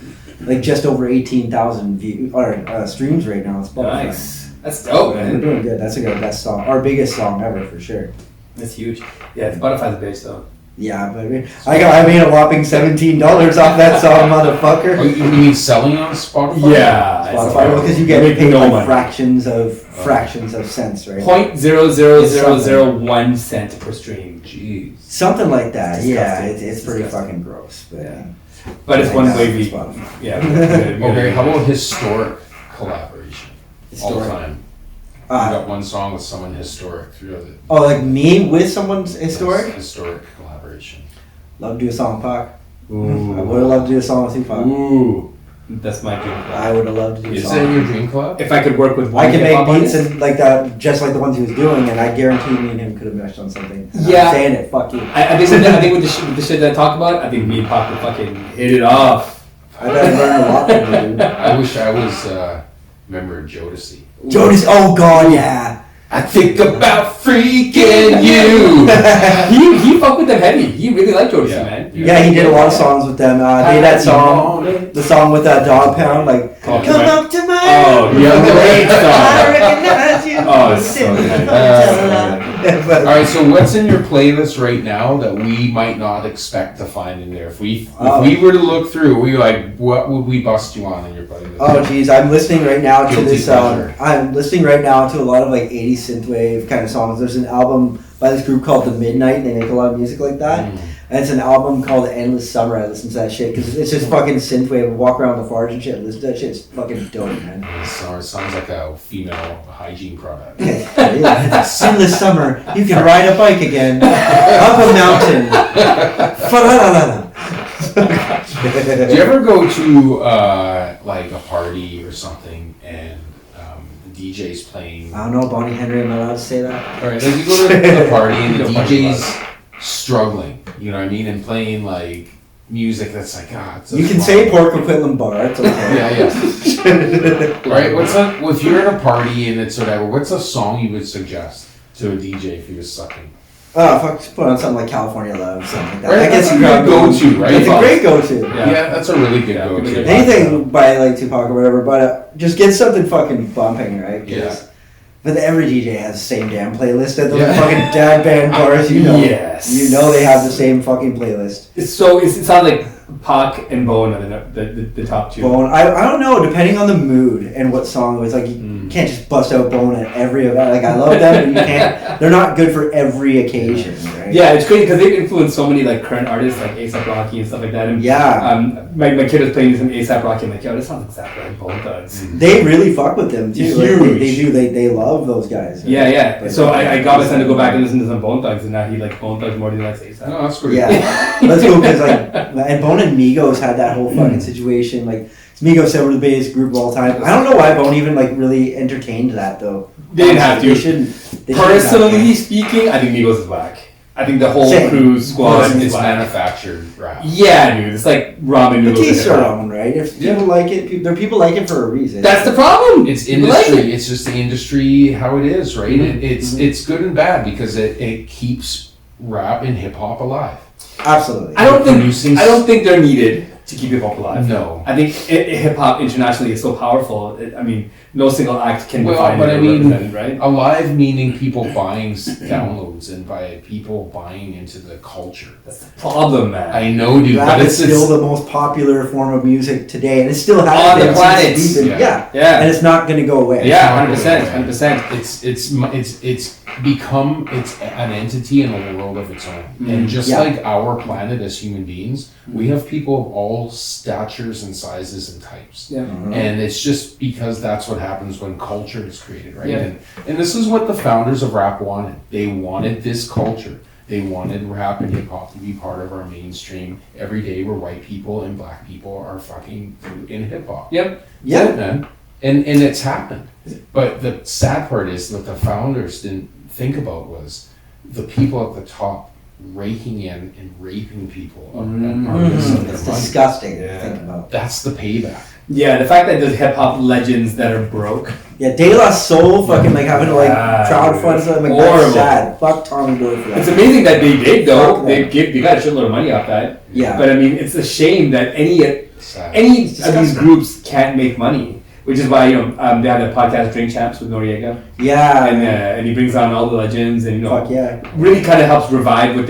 like just over 18,000 views or streams right now. It's nice. That's dope, man. We're doing good. That's our best song, our biggest song ever for sure. That's huge. Yeah, Spotify's the bitch though. Yeah, but I made a whopping $17 off that song, motherfucker. Oh, you mean selling on Spotify? Yeah, Spotify because you get paid like fractions of cents, right? 0.00001 cent per stream. Jeez. Something like that. Yeah, it's pretty fucking gross. But it's one wavy. Yeah. Okay, how about historic collaboration? All time. got one song with someone historic throughout it. Oh, like me with someone's historic? Historic collaboration. Love to do a song with Pac. Ooh. I would have loved to do a song with Tupac. Ooh. That's my dream. I would have loved to do a Is song. that your dream club? If I could work with one I can make hip-hop beats artist, and like that, just like the ones he was doing, and I guarantee me and him could have meshed on something. And Yeah. I'm saying it. Fuck you. I think with the shit that I talked about, I think me and Pac would fucking hit it off. I bet I learned a lot from you, dude. I wish I was member of Jodeci. Jonas. Oh God, yeah. I think about freaking you. he fucked with them heavy. He really liked Jodeci, Yeah. man. Yeah, he did a lot of songs with them. They had that song, the song with that Dog Pound, like Oh, "Come right. up to my Oh, room, yeah, great I song. recognize you." Oh, it's so good. But- All right, so what's in your playlist right now that we might not expect to find in there? If we were to look through, what would we bust you on in your playlist? Oh geez, I'm listening right now to Guilty this. pleasure. I'm listening right now to a lot of like 80s synthwave kind of songs. There's an album by this group called The Midnight. They make a lot of music like that. And it's an album called Endless Summer. I listen to that shit because it's just fucking synthwave. I walk around the forest and shit. Listen to that shit. It's fucking dope, man. It sounds like a female hygiene product. Yeah, it's Endless Summer. You can ride a bike again up a mountain. Fa-la-la-la-la. Do you ever go to like a party or something and the DJ's playing? I don't know, Bonnie Henry. Am I allowed to say that? All right, like you go to a party and the Don't fuck DJ's struggling, you know what I mean, and playing like music that's like it's a You can song. say Port Coquitlam Bar. It's okay. Yeah. Right, if you're at a party and it's whatever, what's a song you would suggest to a DJ if he was sucking? Oh, fuck, just put on something like California Love, something like that. Right, I guess that's you a gotta good go-to, right? It's a great go-to. Yeah, that's a really good Yeah, go-to. good Anything by like Tupac or whatever, but just get something fucking bumping, right? 'Cause- Yeah. But every DJ has the same damn playlist at those Yeah. fucking dad band bars, you know. Yes. You know they have the same fucking playlist. It sounds like Pac and Bone are the top two. Bone, I don't know, depending on the mood and what song it was. Like, you can't just bust out Bone at every event. Like, I love them, but you can't. They're not good for every occasion, right? Yeah, it's crazy because they've influenced so many like current artists like A$AP Rocky and stuff like that. And, Yeah. my kid was playing some A$AP Rocky. I'm like, yo, this sounds exactly like Bone Thugs. They really fuck with them, too. Like, Huge. they do. They love those guys. Right? Yeah. But- So I got my son to go back and listen to some Bone Thugs, and now he likes Bone Thugs more than he likes A$AP. No, that's pretty Yeah, let's go because and Bone and Migos had that whole fucking situation. Like Migos said, we're the biggest group of all time. I don't know why Bone even like really entertained that though. They didn't have to. They shouldn't. They shouldn't have Personally to. speaking, I think Migos is whack. I think the whole Same. crew squad is it's whack. manufactured rap. Yeah, dude, it's like ramen The noodles. taste in their hip-hop. own, right? If people like it, people like it for a reason. That's the problem. It's People like industry. it. It's just the industry how it is, right? Mhm. It's good and bad because it keeps rap and hip hop alive. Absolutely. I don't Producing think they're needed to keep hip hop alive. No. I think hip hop internationally is so powerful. I mean, no single act can Well, define but it I or mean, represent it, right? alive meaning people buying downloads and by people buying into the culture. That's the problem, man. I know, dude, Rap but is still the most popular form of music today, and it still has On the been planet. since we've been- Yeah. Yeah. and it's not going to go away. Yeah, 100%, 100%. it's become an entity in a world of its own. And just Yeah. like our planet as human beings, we have people of all statures and sizes and types. Yeah. And it's just because that's what happens when culture is created, right? Yeah. And this is what the founders of rap wanted. They wanted this culture. They wanted rap and hip hop to be part of our mainstream every day where white people and black people are fucking in hip hop. Yep. Yeah. Man. And it's happened. But the sad part is that the founders didn't think about was the people at the top raking in and raping people of artists of It's their money. disgusting to Yeah. think about. That's the payback. Yeah, the fact that there's hip hop legends that are broke. Yeah, De La Soul fucking like having to like Yeah, crowdfund something like horrible. that's sad. Fuck Tommy Boy for that. It's amazing that they did though. Fuck They them. got a shitload of money off that. Yeah. But I mean, it's a shame that any Sad. of these disgusting. groups can't make money. Which is why they have the podcast Drink Champs with Noriega, Yeah. and he brings on all the legends, and Fuck yeah. really kind of helps revive where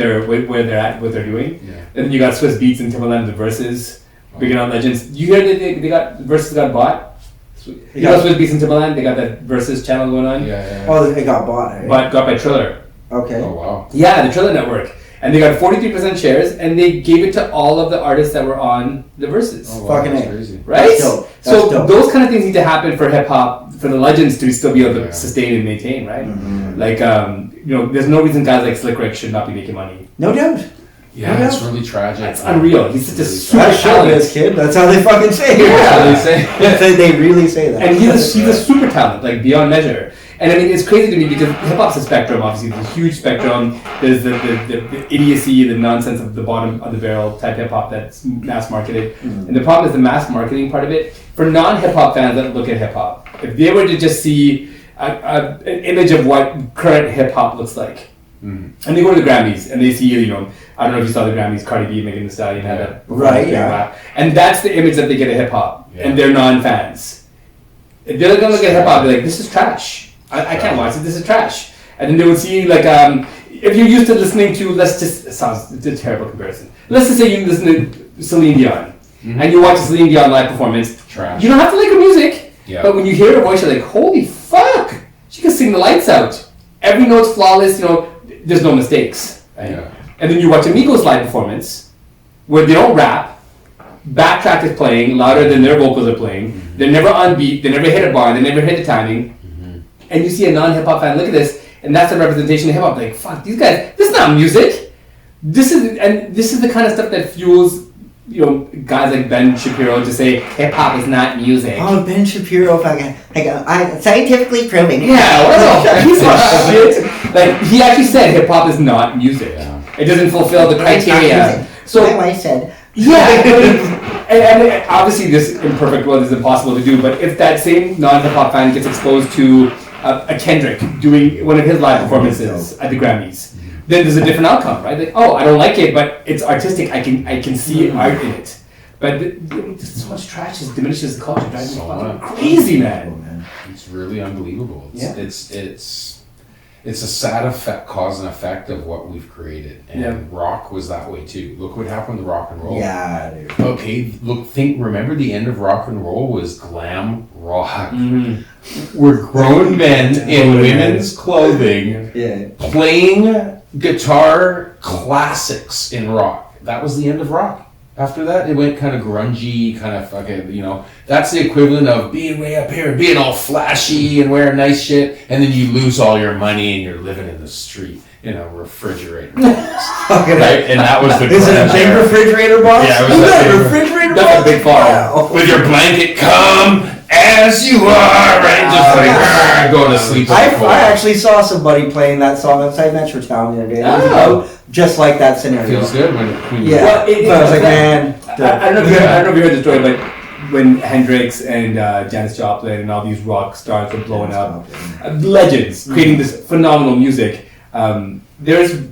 they're at, what they're doing. Yeah. And then you got Swiss Beats and Timbaland, the Verses, bringing on legends. You hear that they got Verses got bought? You know Swiss Beats and Timbaland, they got that Verses channel going on, Yeah. Oh, it got bought. Right? but got by Triller. Okay. Oh wow. Yeah, the Triller Network. and they got 43% shares, and they gave it to all of the artists that were on the verses. Oh, wow, fucking crazy, right? That's dope. So dope. those kind of things need to happen for hip hop, for the legends to still be able to sustain and maintain, right? Mm-hmm. Like, there's no reason guys like Slick Rick should not be making money. No doubt. Yeah, it's really tragic. It's unreal. He's such a super That's talent. this kid. That's how they fucking say it. Yeah. That's how They really say that. And he's a super talent, like beyond measure. And I mean, it's crazy to me because hip hop's a spectrum. Obviously, there's a huge spectrum. There's the idiocy, the nonsense of the bottom of the barrel type hip hop that's mass marketed. Mm-hmm. And the problem is the mass marketing part of it. For non hip hop fans that look at hip hop, if they were to just see an image of what current hip hop looks like, and they go to the Grammys and they see, I don't know if you saw the Grammys, Cardi B, Megan Thee Stallion had a right, yeah. And that's the image that they get of hip hop, and they're non-fans. If they're gonna look at hip hop, they're like, this is trash. I can't watch it. This is trash. And then they would see like, if you're used to listening to, it's a terrible comparison. Let's just say you listen to Celine Dion, and you watch a Celine Dion live performance. Trash. You don't have to like her music, Yeah. but when you hear her voice, you're like, holy fuck, she can sing the lights out. Every note's flawless. There's no mistakes. Right? Yeah. And then you watch Amigos live performance, where they don't rap. Backtrack is playing louder than their vocals are playing. They're never on beat. They never hit a bar. They never hit the timing. And you see a non-hip hop fan look at this, and that's a representation of hip hop. Like, fuck, these guys. This is not music. This is the kind of stuff that fuels, guys like Ben Shapiro to say hip hop is not music. Oh, Ben Shapiro, fucking, scientifically proving. Yeah, what a piece of shit. Like, he actually said hip hop is not music. Yeah. It doesn't fulfill the criteria. So my wife said. yeah, and obviously this imperfect world is impossible to do. But if that same non-hip hop fan gets exposed to a Kendrick doing one of his live performances at the Grammys, then there's a different outcome, right? Like, oh, I don't like it, but it's artistic. I can see art in it. But so much trash just diminishes the culture. Drives me fucking crazy, man. It's really unbelievable. It's a sad effect, cause and effect of what we've created. And rock was that way too. Look what happened to rock and roll. Yeah, dude. Okay, remember the end of rock and roll was glam rock. We're grown men in women's clothing playing guitar classics in rock. That was the end of rock. After that, it went kind of grungy, kind of fucking, that's the equivalent of being way up here, being all flashy and wearing nice shit, and then you lose all your money and you're living in the street in a refrigerator box. Right? And that was the Is it a big refrigerator box? Yeah, it was a refrigerator box. That's a big fall. Wow. with your blanket, come as you are, right? Just like going to sleep. I actually saw somebody playing that song outside Metrotown the other day. It was about just like that scenario. Feels good when Yeah. Well, But I was like, man. I don't know if you heard the story, but when Hendrix and Janis Joplin and all these rock stars were blowing up, legends creating this phenomenal music, there's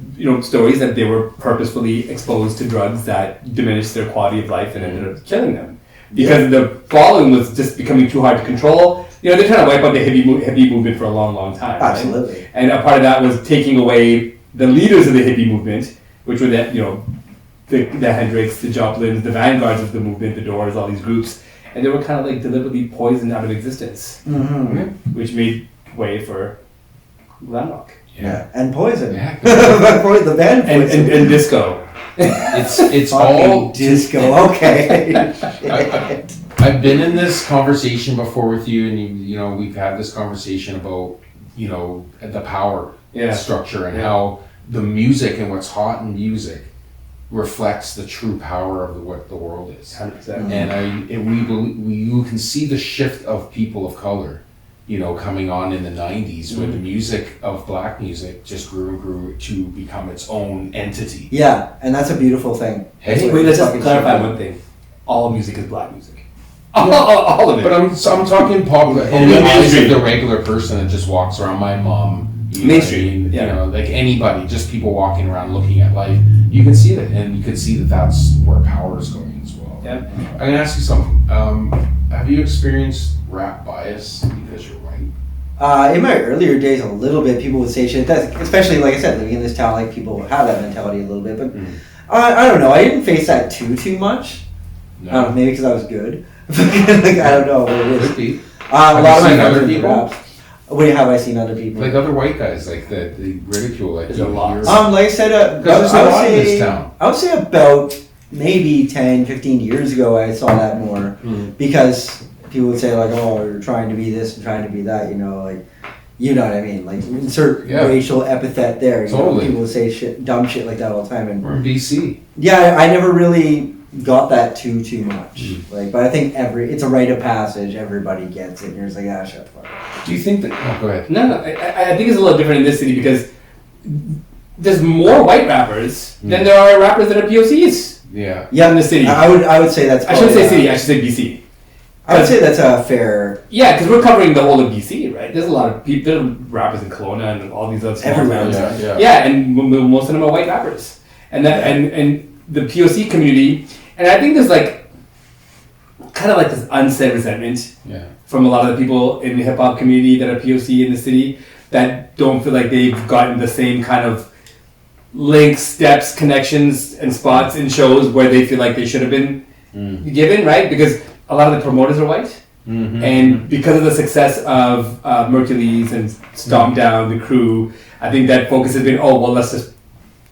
stories that they were purposefully exposed to drugs that diminished their quality of life and ended up killing them because the following was just becoming too hard to control. They're trying to wipe out the hippie movement for a long, long time. Absolutely. Right? And a part of that was taking away the leaders of the hippie movement, which were the Hendrix, the Joplins, the vanguards of the movement, the Doors, all these groups, and they were kind of like deliberately poisoned out of existence, which made way for glam rock. Yeah, and Poison. Yeah. The band Poison. And disco. It's Fucking all disco. Okay. I've been in this conversation before with you, and we've had this conversation about the power structure and how the music and what's hot in music reflects the true power of what the world is. 100%. And you can see the shift of people of color, coming on in the 90s when the music of black music just grew and grew to become its own entity. Yeah, and that's a beautiful thing. Hey, Wait, let's just clarify one thing. All music is black music. All of it. But I'm talking pop in the eyes of the regular person that just walks around. My mom, mainstream, like anybody, just people walking around looking at life. You can see that, and you can see that that's where power is going as well. Yeah. I'm gonna ask you something. Have you experienced rap bias because you're white? In my earlier days, a little bit, people would say shit. That's, especially, like I said, living in this town, like people have that mentality a little bit. But I don't know. I didn't face that too much. No. Maybe because I was good. Like, I don't know what it is. Could be. A lot of my friends other are people? rap. What have I seen other people? Like other white guys, like the ridicule, like There's a lot. Like I said, because there's a lot in this town. I would say about maybe 10, 15 years ago, I saw that more because people would say like, "Oh, you're trying to be this and trying to be that," you know, like, you know what I mean? Like insert racial epithet there. You know, people would say dumb shit like that all the time. And we're in BC. Yeah, I never really got that too much. Like, but I think it's a rite of passage. Everybody gets it. And you're just like, ah, shut the fuck up. Do you think that? Oh, go ahead. No, I think it's a little different in this city because there's more white rappers than there are rappers that are POCs. Yeah, in the city. I would say that's. I shouldn't say city. I should say BC. I would say that's a fair. Yeah, because we're covering the whole of BC, right? There's a lot of people, there are rappers in Kelowna and all these other small towns. Yeah, and most of them are white rappers, and that and the POC community, and I think there's like kind of like this unsaid resentment from a lot of the people in the hip hop community that are POC in the city that don't feel like they've gotten the same kind of links, steps, connections, and spots in shows where they feel like they should have been given, right? Because a lot of the promoters are white. And because of the success of Mercules and Stomp Down, the crew, I think that focus has been, let's just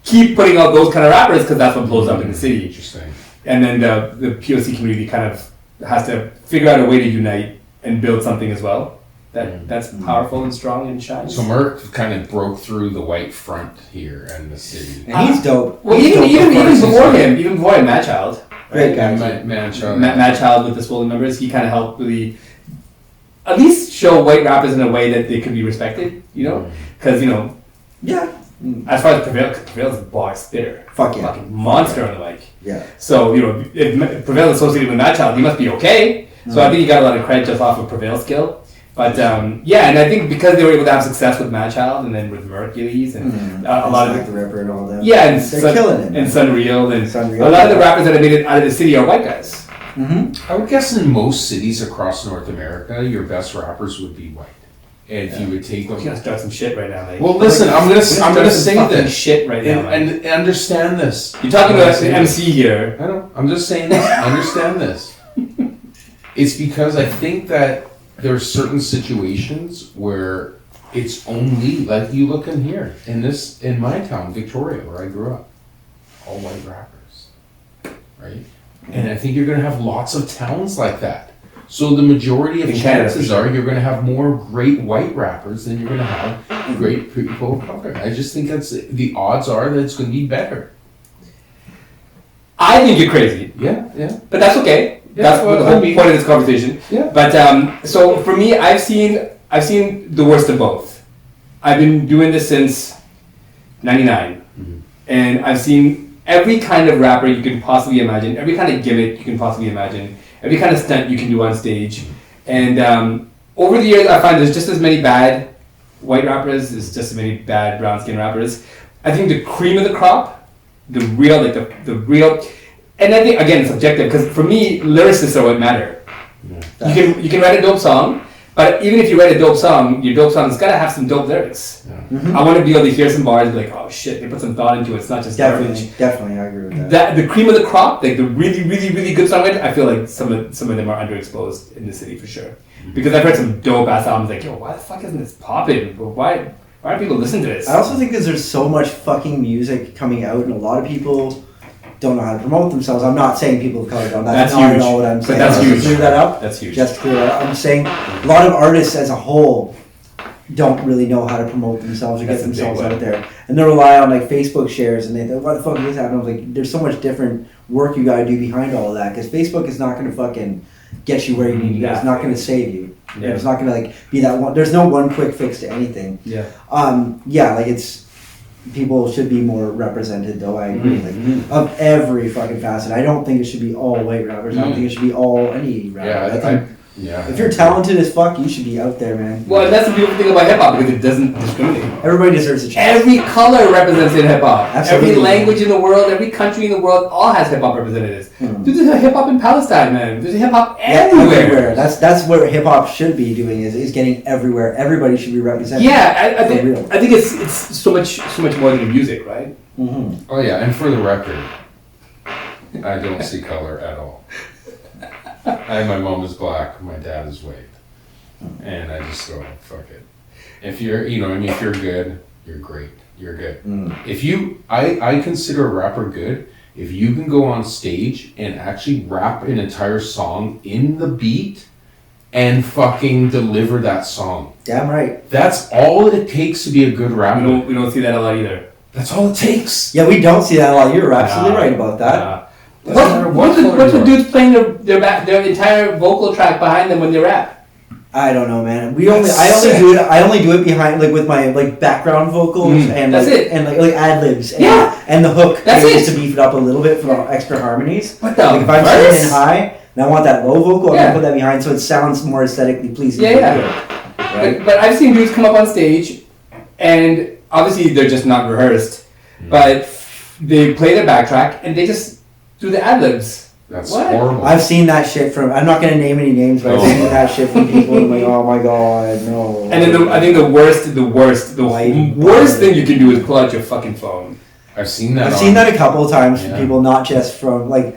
keep putting out those kind of rappers because that's what blows up in the city. Interesting. And then the POC community kind of has to figure out a way to unite and build something as well that's powerful and strong and shines. So Merc kind of broke through the white front here in the city. And he's dope. Well, even before him, Mad Child. Great guy. Mad Child with the Swollen Members, he kind of helped really at least show white rappers in a way that they could be respected, you know? Because, as far as Prevail's a box spitter. Fuck yeah. Fucking monster on the mic. Yeah. So, if Prevail's associated with Mad Child, he must be okay. So I think he got a lot of credit just off of Prevail's skill. But and I think because they were able to have success with Mad Child and then with Mercules and a lot of the Ripper and all that. Yeah, and they're killing it. And Sunreal and a lot of the rappers that have made it out of the city are white guys. I would guess in most cities across North America, your best rappers would be white. And if you would take them, you're gonna start some shit right now. Like, well, listen, I'm gonna say this shit right now, and understand this. You're talking about an MC here. I know. I'm just saying this. Understand this. It's because I think that there are certain situations where it's only like you look in here in my town, Victoria, where I grew up, all white rappers, right? And I think you're gonna have lots of towns like that. So the majority of chances are you're gonna have more great white rappers than you're gonna have great people of color. I just think the odds are that it's gonna be better. I think you're crazy. Yeah. But that's okay. That's what the whole point of this conversation. Yeah. But so for me, I've seen the worst of both. I've been doing this since '99, and I've seen every kind of rapper you can possibly imagine, every kind of gimmick you can possibly imagine, every kind of stunt you can do on stage. And over the years, I find there's just as many bad white rappers as just as many bad brown skin rappers. I think the cream of the crop, the real. And I think, again, it's subjective, because for me, lyricists are what matter. Yeah. You can write a dope song, but even if you write a dope song, your dope song's got to have some dope lyrics. Yeah. I want to be able to hear some bars and be like, oh shit, they put some thought into it. It's not just garbage. Definitely, I agree with that. The cream of the crop, like the really, really, really good songwriters, I feel like some of them are underexposed in the city for sure. Because I've heard some dope ass albums like, yo, why the fuck isn't this popping? Why aren't people listening to this? I also think there's so much fucking music coming out, and a lot of people don't know how to promote themselves. I'm not saying people of color don't. That's not at all what I'm saying. But that's huge. Clear that up. That's huge. Just clear that up. I'm saying a lot of artists as a whole don't really know how to promote themselves or get themselves out there. And they rely on like Facebook shares, and they think, what the fuck is happening? I was like, there's so much different work you gotta do behind all of that, because Facebook is not gonna fucking get you where you need to go. It's not gonna save you. Yeah. It's not gonna like be that one. There's no one quick fix to anything. Yeah. Like it's. People should be more represented, though. I agree. Of every fucking facet. I don't think it should be all white rappers. I don't think it should be all any rapper. If you're talented as fuck, you should be out there, man. Well, and that's the beautiful thing about hip hop, because it doesn't discriminate. Everybody deserves a chance. Every color represents in hip hop. Absolutely. Every language in the world, every country in the world, all has hip hop representatives. Dude, there's a hip hop in Palestine, man. There's a hip hop everywhere. That's what hip hop should be doing. Is getting everywhere. Everybody should be represented. Yeah, I think it's so much more than music, right? Mm-hmm. Oh yeah, and for the record, I don't see color at all. My mom is black, my dad is white, and I just go, fuck it. If you're, you know, I mean, if you're good, you're great. You're good. If you, I consider a rapper good if you can go on stage and actually rap an entire song in the beat and fucking deliver that song. Damn right. That's all it takes to be a good rapper. We don't see that a lot either. That's all it takes. Yeah, we don't see that a lot. You're absolutely right about that. What's the dudes playing their entire vocal track behind them when they rap? I don't know, man. I only do it behind, like, with my, like, background vocals and that's like, it. and like ad libs. Yeah. And the hook. That's it. To beef it up a little bit for the extra harmonies. What the? Like if I'm singing in high and I want that low vocal, I'm gonna put that behind so it sounds more aesthetically pleasing. Right? But I've seen dudes come up on stage, and obviously they're just not rehearsed, but they play their backtrack and they just do the ad libs. That's horrible. I've seen that shit from. I'm not gonna name any names, but I've seen that shit from people. And I'm like, oh my god, no. And then I think the worst thing you can do is pull out your fucking phone. I've seen that. I've seen that a couple of times from people, not just from like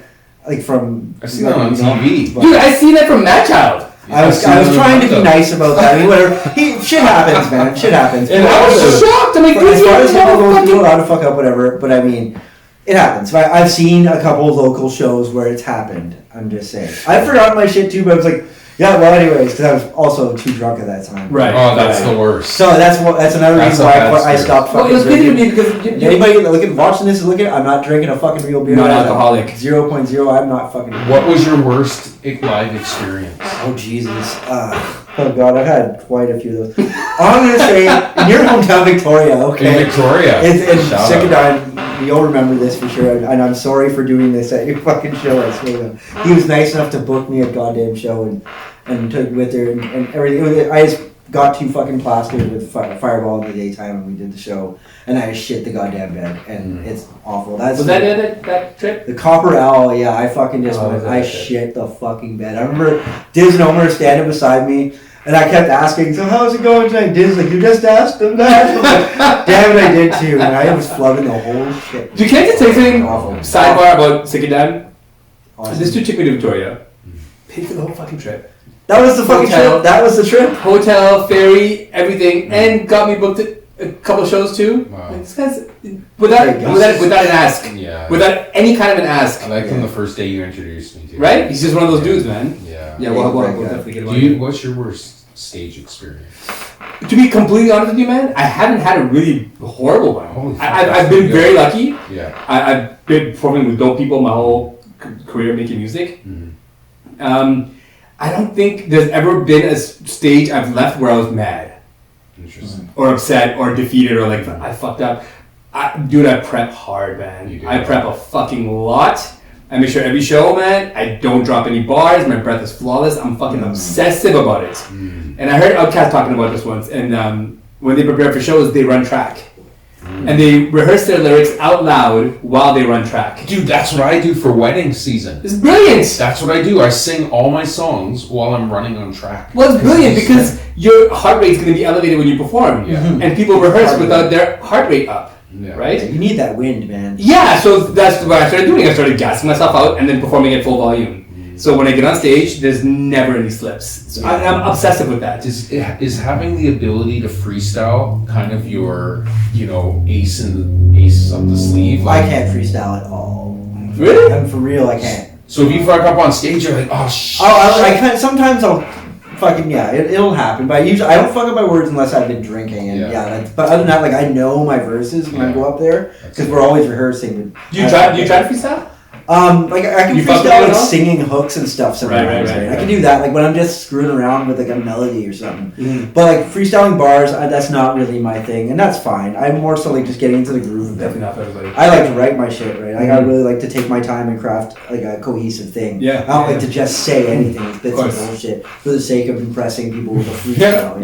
from. I've seen that on TV. Dude, I've seen that from Matt Child. I was trying to be nice about that. I mean, whatever. Shit happens, man. Shit happens. And I was shocked. I'm like, as far as people go, you're allowed to fuck up, whatever. But I mean, it happens. But I've seen a couple of local shows where it's happened. I'm just saying. I forgot my shit too, but I was like, yeah. Well, anyways, because I was also too drunk at that time. Right. Oh, that's the worst. So that's another reason why I stopped fucking drinking. Because anybody watching this is looking. I'm not drinking a fucking real beer. Non-alcoholic. 0.0. I'm not fucking. What was your worst live experience? Oh Jesus. Oh God, I've had quite a few of those. I'm gonna say in your hometown, Victoria. Okay. In Victoria. It's sick and dying. You'll remember this for sure, and I'm sorry for doing this at your fucking show. I swear to God. He was nice enough to book me a goddamn show and took me with her and everything. I just got too fucking plastered with Fireball in the daytime when we did the show, and I just shit the goddamn bed, and it's awful. Was that trip? The Copper Owl, yeah, I fucking just shit the fucking bed. I remember Diz and Omer standing beside me, and I kept asking, so how's it going tonight? Diz like, you just asked them that? Like, damn it, I did too, and I was flubbing the whole shit. You can't just say something sidebar about Sick and Dad? Awesome. This dude took me to Victoria. Paid for the whole fucking trip. That was the fucking trip. That was the trip. Hotel, ferry, everything, and got me booked a couple of shows too. Wow. Like, this guy's without an ask. Yeah. Without any kind of an ask. I liked him the first day you introduced me to. Right? He's just one of those dudes, man. Yeah. Yeah. We'll definitely get about it. What's your worst stage experience? To be completely honest with you, man, I haven't had a really horrible one. I've been very lucky. Yeah. I've been performing with dope people my whole career making music. Mm-hmm. I don't think there's ever been a stage I've left where I was mad. Interesting. Or upset or defeated or like, I fucked up. Dude, I prep hard, man. I prep a fucking lot. I make sure every show, man, I don't drop any bars. My breath is flawless. I'm fucking obsessive about it. And I heard Outkast talking about this once. And when they prepare for shows, they run track. And they rehearse their lyrics out loud while they run track. Dude, that's what I do for wedding season. It's brilliant! That's what I do. I sing all my songs while I'm running on track. Well, it's brilliant because your heart rate's going to be elevated when you perform. Yeah. And people rehearse without their heart rate up. Yeah. Right? You need that wind, man. Yeah, so that's what I started doing. I started gassing myself out and then performing at full volume. So when I get on stage, there's never any slips. So I'm obsessive with that. Is having the ability to freestyle kind of your, ace up the sleeve? Like, I can't freestyle at all. Really? I'm for real, I can't. So if you fuck up on stage, you're like, oh shit. I can't. Sometimes I'll fucking it'll happen. But I don't fuck up my words unless I've been drinking. And but other than that, like I know my verses when I go up there because we're always rehearsing. Do you try to freestyle? Like I can freestyle like singing hooks and stuff sometimes. Right. I can do that, like when I'm just screwing around with like a melody or something. Mm-hmm. But like freestyling bars, that's not really my thing, and that's fine. I'm more so like just getting into the groove of it. Definitely not for everybody. I like to write my shit, right? Like I really like to take my time and craft like a cohesive thing. Yeah. I don't like to just say anything with bits of bullshit for the sake of impressing people with a freestyle.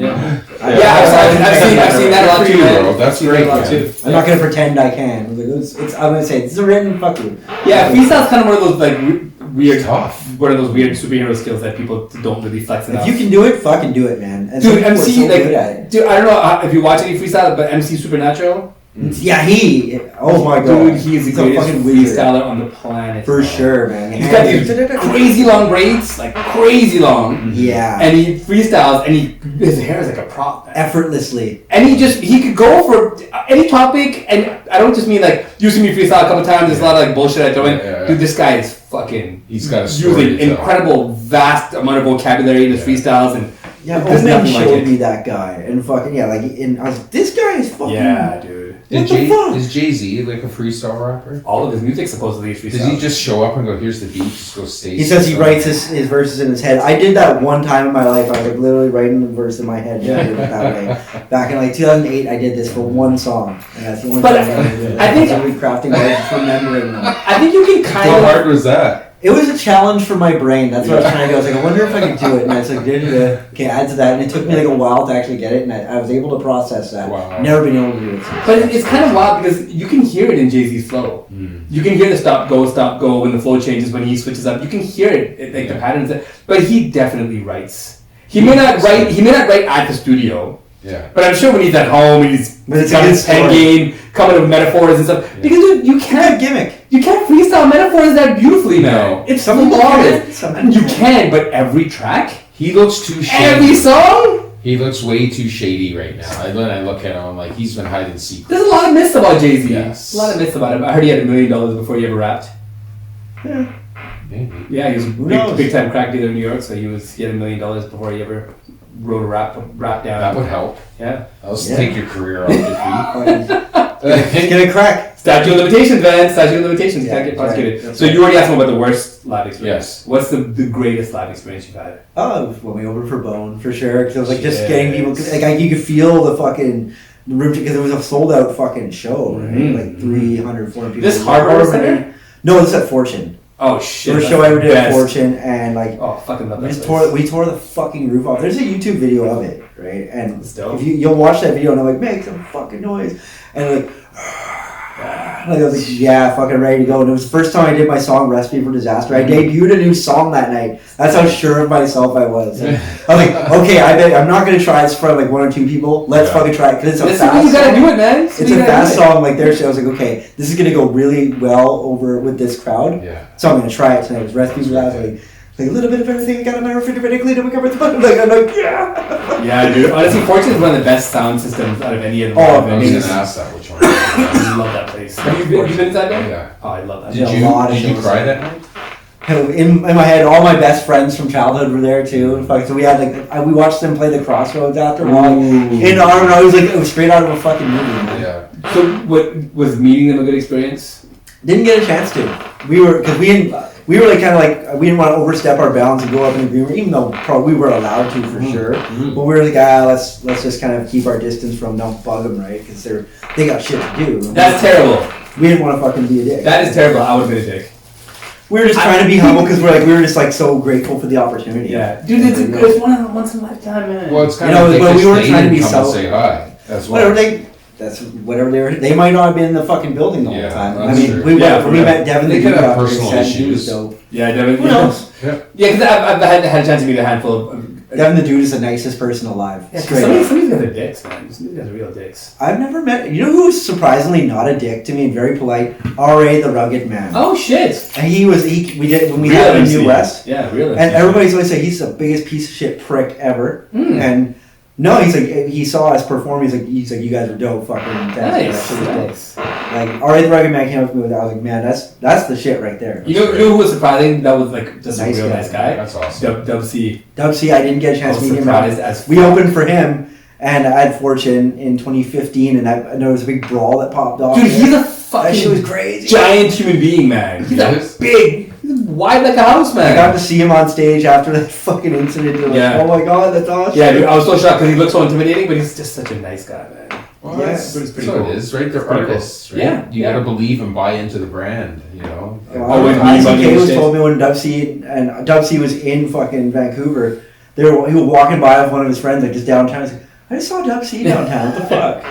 I've seen that a lot too, bro. That's great. I'm not gonna pretend I can. I'm gonna say this is a written fuck you. Yeah, freestyle's kind of one of those like weird, one of those weird superhero skills that people don't really flex enough. If you can do it, fucking do it, man. And dude, MC so good at it. Dude, I don't know if you watch any freestyle, but MC Supernatural. Yeah, oh my god. Dude, he's the greatest fucking wizard. freestyler on the planet. For sure, man. He's got these crazy long braids, like crazy long. Yeah. And he freestyles, and his hair is like a prop. Man. Effortlessly. And he could go for any topic, and I don't just mean like, you see me freestyle a couple times, there's a lot of like bullshit I throw in. Dude, this guy is fucking... He's got a story using incredible, vast amount of vocabulary in his freestyles, and yeah, there's Eminem nothing like showed it. me that guy, and fucking, yeah, like, and I was like, this guy is fucking... Yeah, dude. Is Jay-Z like a freestyle rapper? All of his music supposedly is freestyle. Does he just show up and go, here's the beat, just go stay? He says he writes his verses in his head. I did that one time in my life. I was like literally writing the verse in my head. Yeah. Did it that way. Back in like 2008, I did this for one song, and that's the only But time I ever did it. I think- I was crafting words, remembering them. I think you can kind How of... hard was that? It was a challenge for my brain. That's what I was trying to do. I was like, I wonder if I could do it. And I was like, okay, add to that. And it took me like a while to actually get it, and I was able to process that. Wow. Never been able to do it. But it's kind of wild because you can hear it in Jay-Z's flow. You can hear the stop, go when the flow changes, when he switches up. You can hear it like the patterns. But he definitely writes. He may not write at the studio. Yeah. But I'm sure when he's at home, he's got his pen game, coming up with metaphors and stuff. Yeah. Because dude, you can't gimmick. You can't freestyle metaphors that beautifully, man. It's flawless. You can, but every track, he looks too shady. Every song, he looks way too shady right now. When I look at him, I'm like, he's been hiding secrets. There's a lot of myths about Jay-Z. Yes. A lot of myths about him. I heard he had $1 million before he ever rapped. Yeah. Maybe. Yeah, he was big time crack dealer in New York, so he had $1 million before he ever wrote a rap down. That would help. Yeah. I'll take your career off your feet. Get a crack. Statute of limitations, man. Statute of limitations. You Yeah, can't get prosecuted. right. So you already asked me about the worst live experience. Yes. What's the greatest live experience you've had? Oh, it was when we opened for Bone, for sure. Because it was like just Shit. getting people, cause, like you could feel the fucking room, because it was a sold out fucking show, right? Like 300, 400 people. This Hardware Center? No, this is at Fortune. Oh shit! First show I ever did at Fortune, and like, oh fucking love that we tore the fucking roof off. There's a YouTube video of it, right? And dope. if you'll watch that video, and I'm like, make some fucking noise, and like I was like, yeah, fucking ready to go. And it was the first time I did my song Recipe for Disaster. I debuted a new song that night. That's how sure of myself I was. And I was like, okay, I'm not gonna try this for like 1 or 2 people. Let's fucking try it, because it's a fast song. You gotta do it, man. It's a fast song. Like there, so I was like, okay, this is gonna go really well over with this crowd. Yeah. So I'm gonna try it tonight. It was Recipe for Disaster. Like a little bit of everything. I got a matter of critically to cover the button. Like I'm like, yeah. Yeah, dude. Honestly, Fortune is one of the best sound systems out of any of them. Oh, I was gonna ask that. Which one? I love that place. Have you been inside there? Yeah. Oh, I love that. Did you cry that night? In my head, all my best friends from childhood were there too. In fact, so we had like we watched them play the Crossroads after in arm, and I was like, it was straight out of a fucking movie. Man. Yeah. So, what was meeting them a good experience? Didn't get a chance to. We were like kind of like we didn't want to overstep our bounds and go up in the green room, even though we were allowed to for sure. But we were like, let's just kind of keep our distance from don't bug them, right? Because they got shit to do. That's terrible. We didn't want to fucking be a dick. That is terrible. I would have been a dick. We were just trying to be humble because we were just like so grateful for the opportunity. Yeah, dude, it's once in a lifetime, man. Well, it's kind of like we weren't trying to be so. Say hi. That's whatever they were. They might not have been in the fucking building the whole time. I mean, true. we met Devin the Dude have after personal issues. So yeah, Devin. Who knows? Yeah, because I've had a chance to meet a handful of. Devin the Dude is the nicest person alive. Yeah, some of these guys are dicks, man. Some of these guys are real dicks. I've never met. You know who's surprisingly not a dick to me and very polite? R.A. the Rugged Man. Oh shit! And we did when we had him in New West. Yeah, really. And everybody's always saying he's the biggest piece of shit prick ever. And no, he's like, he saw us perform. He's like, you guys are dope, fucking. Nice. Like, R.A. the Rugged Man came up to me with that. I was like, man, that's the shit right there. You know who was surprising? That was like just nice a real nice guy. That's awesome. Dub C. Dub C, I didn't get a chance to meet him. We opened for him, and I had Fortune in 2015, and there was a big brawl that popped off. Dude, he's a fucking that shit was crazy. Giant human being, man. He's a big. He's wide like a house, man. I got to see him on stage after that fucking incident. Oh my god, that's awesome. Yeah, dude, I was so shocked because he looks so intimidating, but he's just such a nice guy, man. Well, yeah, it's pretty cool. It is, right? They're artists, right? Yeah. You gotta believe and buy into the brand, you know? ICK was told me when Dub C was in fucking Vancouver, he was walking by with one of his friends, like just downtown. He's like, I just saw Dub C downtown. What the fuck?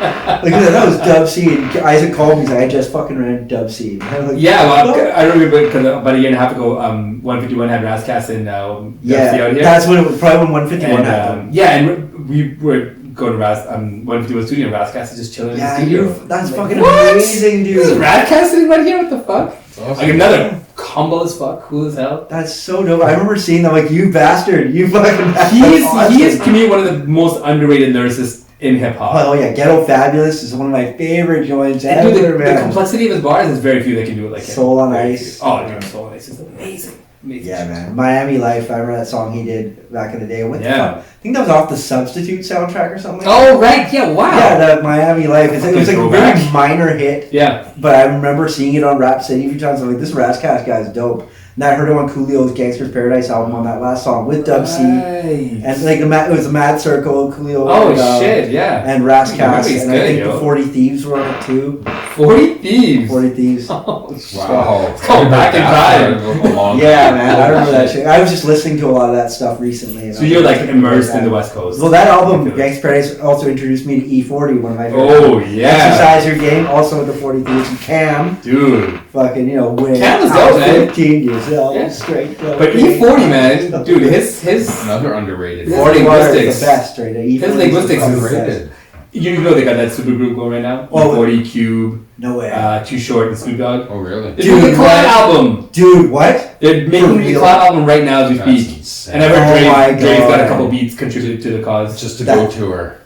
Like that was Dub C. And Isaac called me. He's like, I just fucking ran Dub C. Like, yeah, well, I remember because about a year and a half ago, 151 had Rascast and Dub C out here. That's when it was probably when 151 happened. Yeah, and we were go to went to a studio in Rascast, just chilling in the Yeah, studio. that's fucking what? amazing, dude. This is Rascast sitting right here. What the fuck? Awesome. Like another humble as fuck, cool as hell. That's so dope. I remember seeing them like, you bastard, you fucking bastard. He is to me one of the most underrated lyricists in hip hop. Oh yeah, Ghetto Fabulous is one of my favorite joints And ever, dude, the man. complexity of his bars, there's very few that can do it like him. Soul on Very Ice. few. Oh, dude, Soul on Ice is amazing. Amazing. Yeah, man. Miami Life. I remember that song he did back in the day. What the Yeah. fuck? I think that was off the Substitute soundtrack or something. Oh right, yeah, wow. Yeah, the Miami Life. It was like a Throwback. very minor hit, Yeah. but I remember seeing it on Rap City a few times. I'm like, this Razzcast guy is dope. And I heard him on Coolio's Gangster's Paradise album on that last song with Dub C. Nice. And like it was a Mad Circle, Coolio. Oh and, shit, yeah. And Razzcast. He's And good, I think yo. the 40 Thieves were on it too. 40 Thieves. 40 Thieves. Oh, shit. Wow. It's going back in time. Yeah, man. I remember that shit. I was just listening to a lot of that stuff recently. And So I was you're like like, immersed in the West Coast. Well, that album, Gangster's Paradise, also introduced me to E40, one of my favorite. Oh yeah. Exercise Your Game, also with the 40 Thieves. And Cam, Dude. fucking, win. Cam was Out dope, man. 15 years old. Yeah. Straight. But E40, man, dude, his Another underrated. His 40 linguistics. is the best, right? E40 His linguistics is is the best. Underrated. you know they got that super group going right now. Oh. 40 Cube, No way. Too Short, and Snoop Dogg. Oh, really? They're doing a collab what? album. Dude, what? They're making a real? collab album right now as we That's speak. insane. And I've heard Oh my Dre's got a God. couple beats contributed to the cause. Just to That- go tour.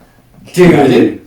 Dude. Imagine.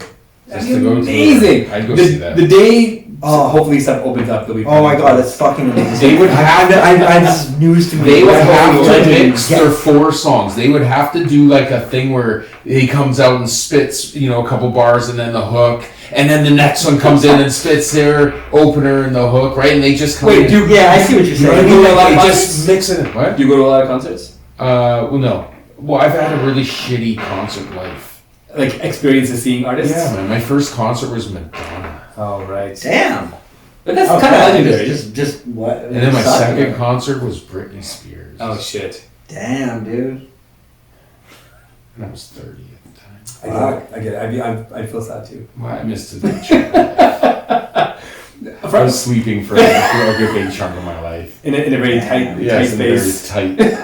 Just to go tour. Amazing. I'd go see that. The day Oh. hopefully stuff opens up, they'll be Oh my god, that's fucking amazing. They would have I this is news to me. They would That's have what to we mix their 4 songs. They would have to do like a thing where he comes out and spits, a couple bars and then the hook, and then the next one comes in and spits their opener and the hook, right? And they just come in. Wait, dude, Yeah, I see what you're You wanna saying. do a lot of They concerts? just mix it. What? Do you go to a lot of concerts? Well, no. Well, I've had a really shitty concert life. Like experiences seeing artists? Yeah, man. My first concert was Madonna. Oh, right. Damn. But that's Oh, kind of God, legendary. Just what? And then my Suck, second man. concert was Britney Spears. Oh, shit. Damn, dude. And I was 30 at the time. I get it. I feel sad too. Well, I missed a big chunk. I was sleeping for a good big chunk of my life. In a very tight, Yeah, tight it's in a space. very tight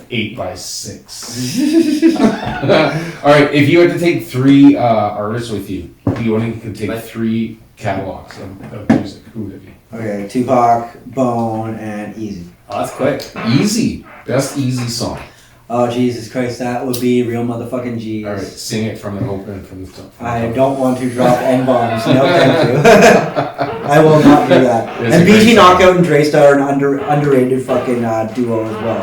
8x6. All right, if you had to take 3 artists with you, you only could take 3 catalogs of music. Who would it be? Okay, Tupac, Bone, and Easy. Oh, that's quick. Easy, best easy song. Oh Jesus Christ, that would be Real Motherfucking G's. All right, sing it from the open from the top. I don't want to drop N-bombs. No, thank you. I will not do that. It's And a great BG song. Knockout and Dre Star are an underrated fucking duo as well.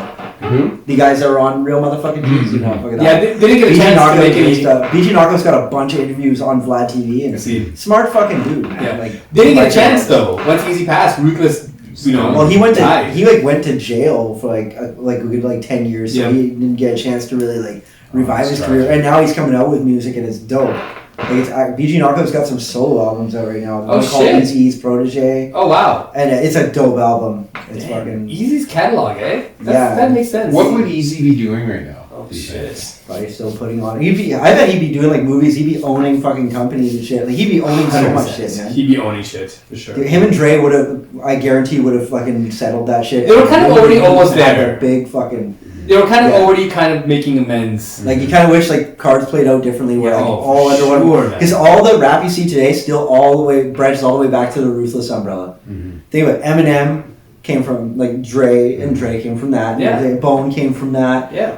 Who? The guys that are on Real Motherfucking G's, fucking Yeah, they didn't get a BG chance to Knockout make and Dre any. Star. BG Knockout's got a bunch of interviews on Vlad TV and See. smart fucking dude, man. Yeah. Like, They didn't get a like- chance though. Once Easy passed, Ruthless, Well, he went to died. he went to jail for a good 10 years, so Yeah. he didn't get a chance to really revive that's his tragic. career. And now he's coming out with music and it's dope. Like BG Knockout's got some solo albums out right now. Oh, One called shit. Eazy-E's Protege, Oh wow. and it's a dope album. It's Damn. fucking Easy's catalog, eh? Yeah. That makes sense. What would Easy be doing right now? Oh these shit. days? probably still putting on. I bet he'd be doing like movies. He'd be owning fucking companies and shit. Like he'd be owning so much shit, man. He'd be owning shit for sure. Dude, him and Dre would have, I guarantee, would have fucking settled that shit. They were kind of already almost Had there. a big fucking. They were kind of Yeah. already kind of making amends. Like you kind of wish like cards played out differently, where like Oh, all for under one. sure, man. Because all the rap you see today still all the way branches all the way back to the Ruthless umbrella. Mm-hmm. Think about it, Eminem came from like Dre, and Dre came from that. Yeah. And Bone came from that. Yeah.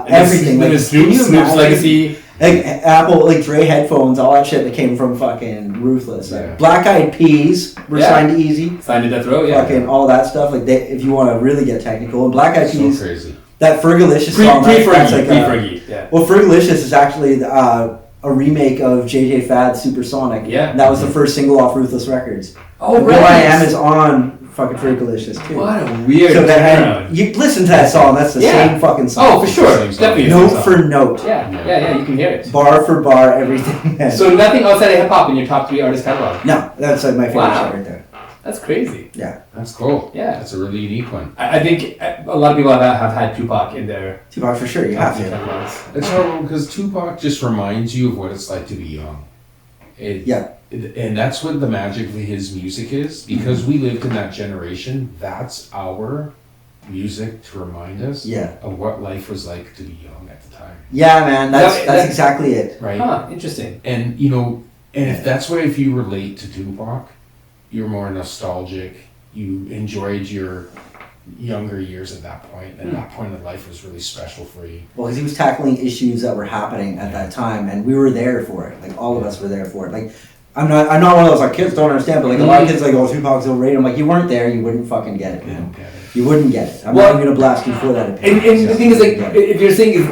Everything. Like Like, Snoop, can you Snoop's imagine? legacy. Like Apple, like Dre headphones, all that shit that came from fucking Ruthless. Like Yeah. Black Eyed Peas were Yeah. signed to Easy. Signed to Death Row, yeah. Fucking all that stuff. Like they, if you want to really get technical, and Black Eyed So Peas, crazy. that Fergalicious song. that's like Pre-Fergie, yeah. well, Fergalicious is actually a remake of JJ Fad's Supersonic. Yeah. And that was the first single off Ruthless Records. Oh, And Will I Am is on fucking Fergalicious too. What a weird So that turnaround. you listen to that song. That's the Yeah. same fucking song. Oh, for sure. Same song. Definitely. a Note song. for note, Yeah, you can hear it. bar for bar, everything. Man. So nothing outside of hip hop in your top 3 artist catalog. no, that's like my favorite Wow. shit right there. That's crazy. That's cool. Yeah. That's a really unique one. I think a lot of people have had Tupac in their Tupac for sure. You have top 3 to. catalogs. It's horrible because Tupac just reminds you of what it's like to be young. And that's what the magic of his music is. Because we lived in that generation, that's our music to remind us of what life was like to be young at the time. Yeah, man, that's exactly it. Right? Interesting. And if that's why, if you relate to Tupac, you're more nostalgic. You enjoyed your younger years at that point, and that point in life was really special for you. Well, because he was tackling issues that were happening at that time, and we were there for it. Like, all of us were there for it. Like, I'm not one of those, like, kids don't understand, but like a lot of kids like, oh, Tupac's overrated. I'm like, you weren't there, you wouldn't fucking get it, man. You wouldn't get it. I'm not even gonna blast you for that opinion. And the thing is, like, if you're saying is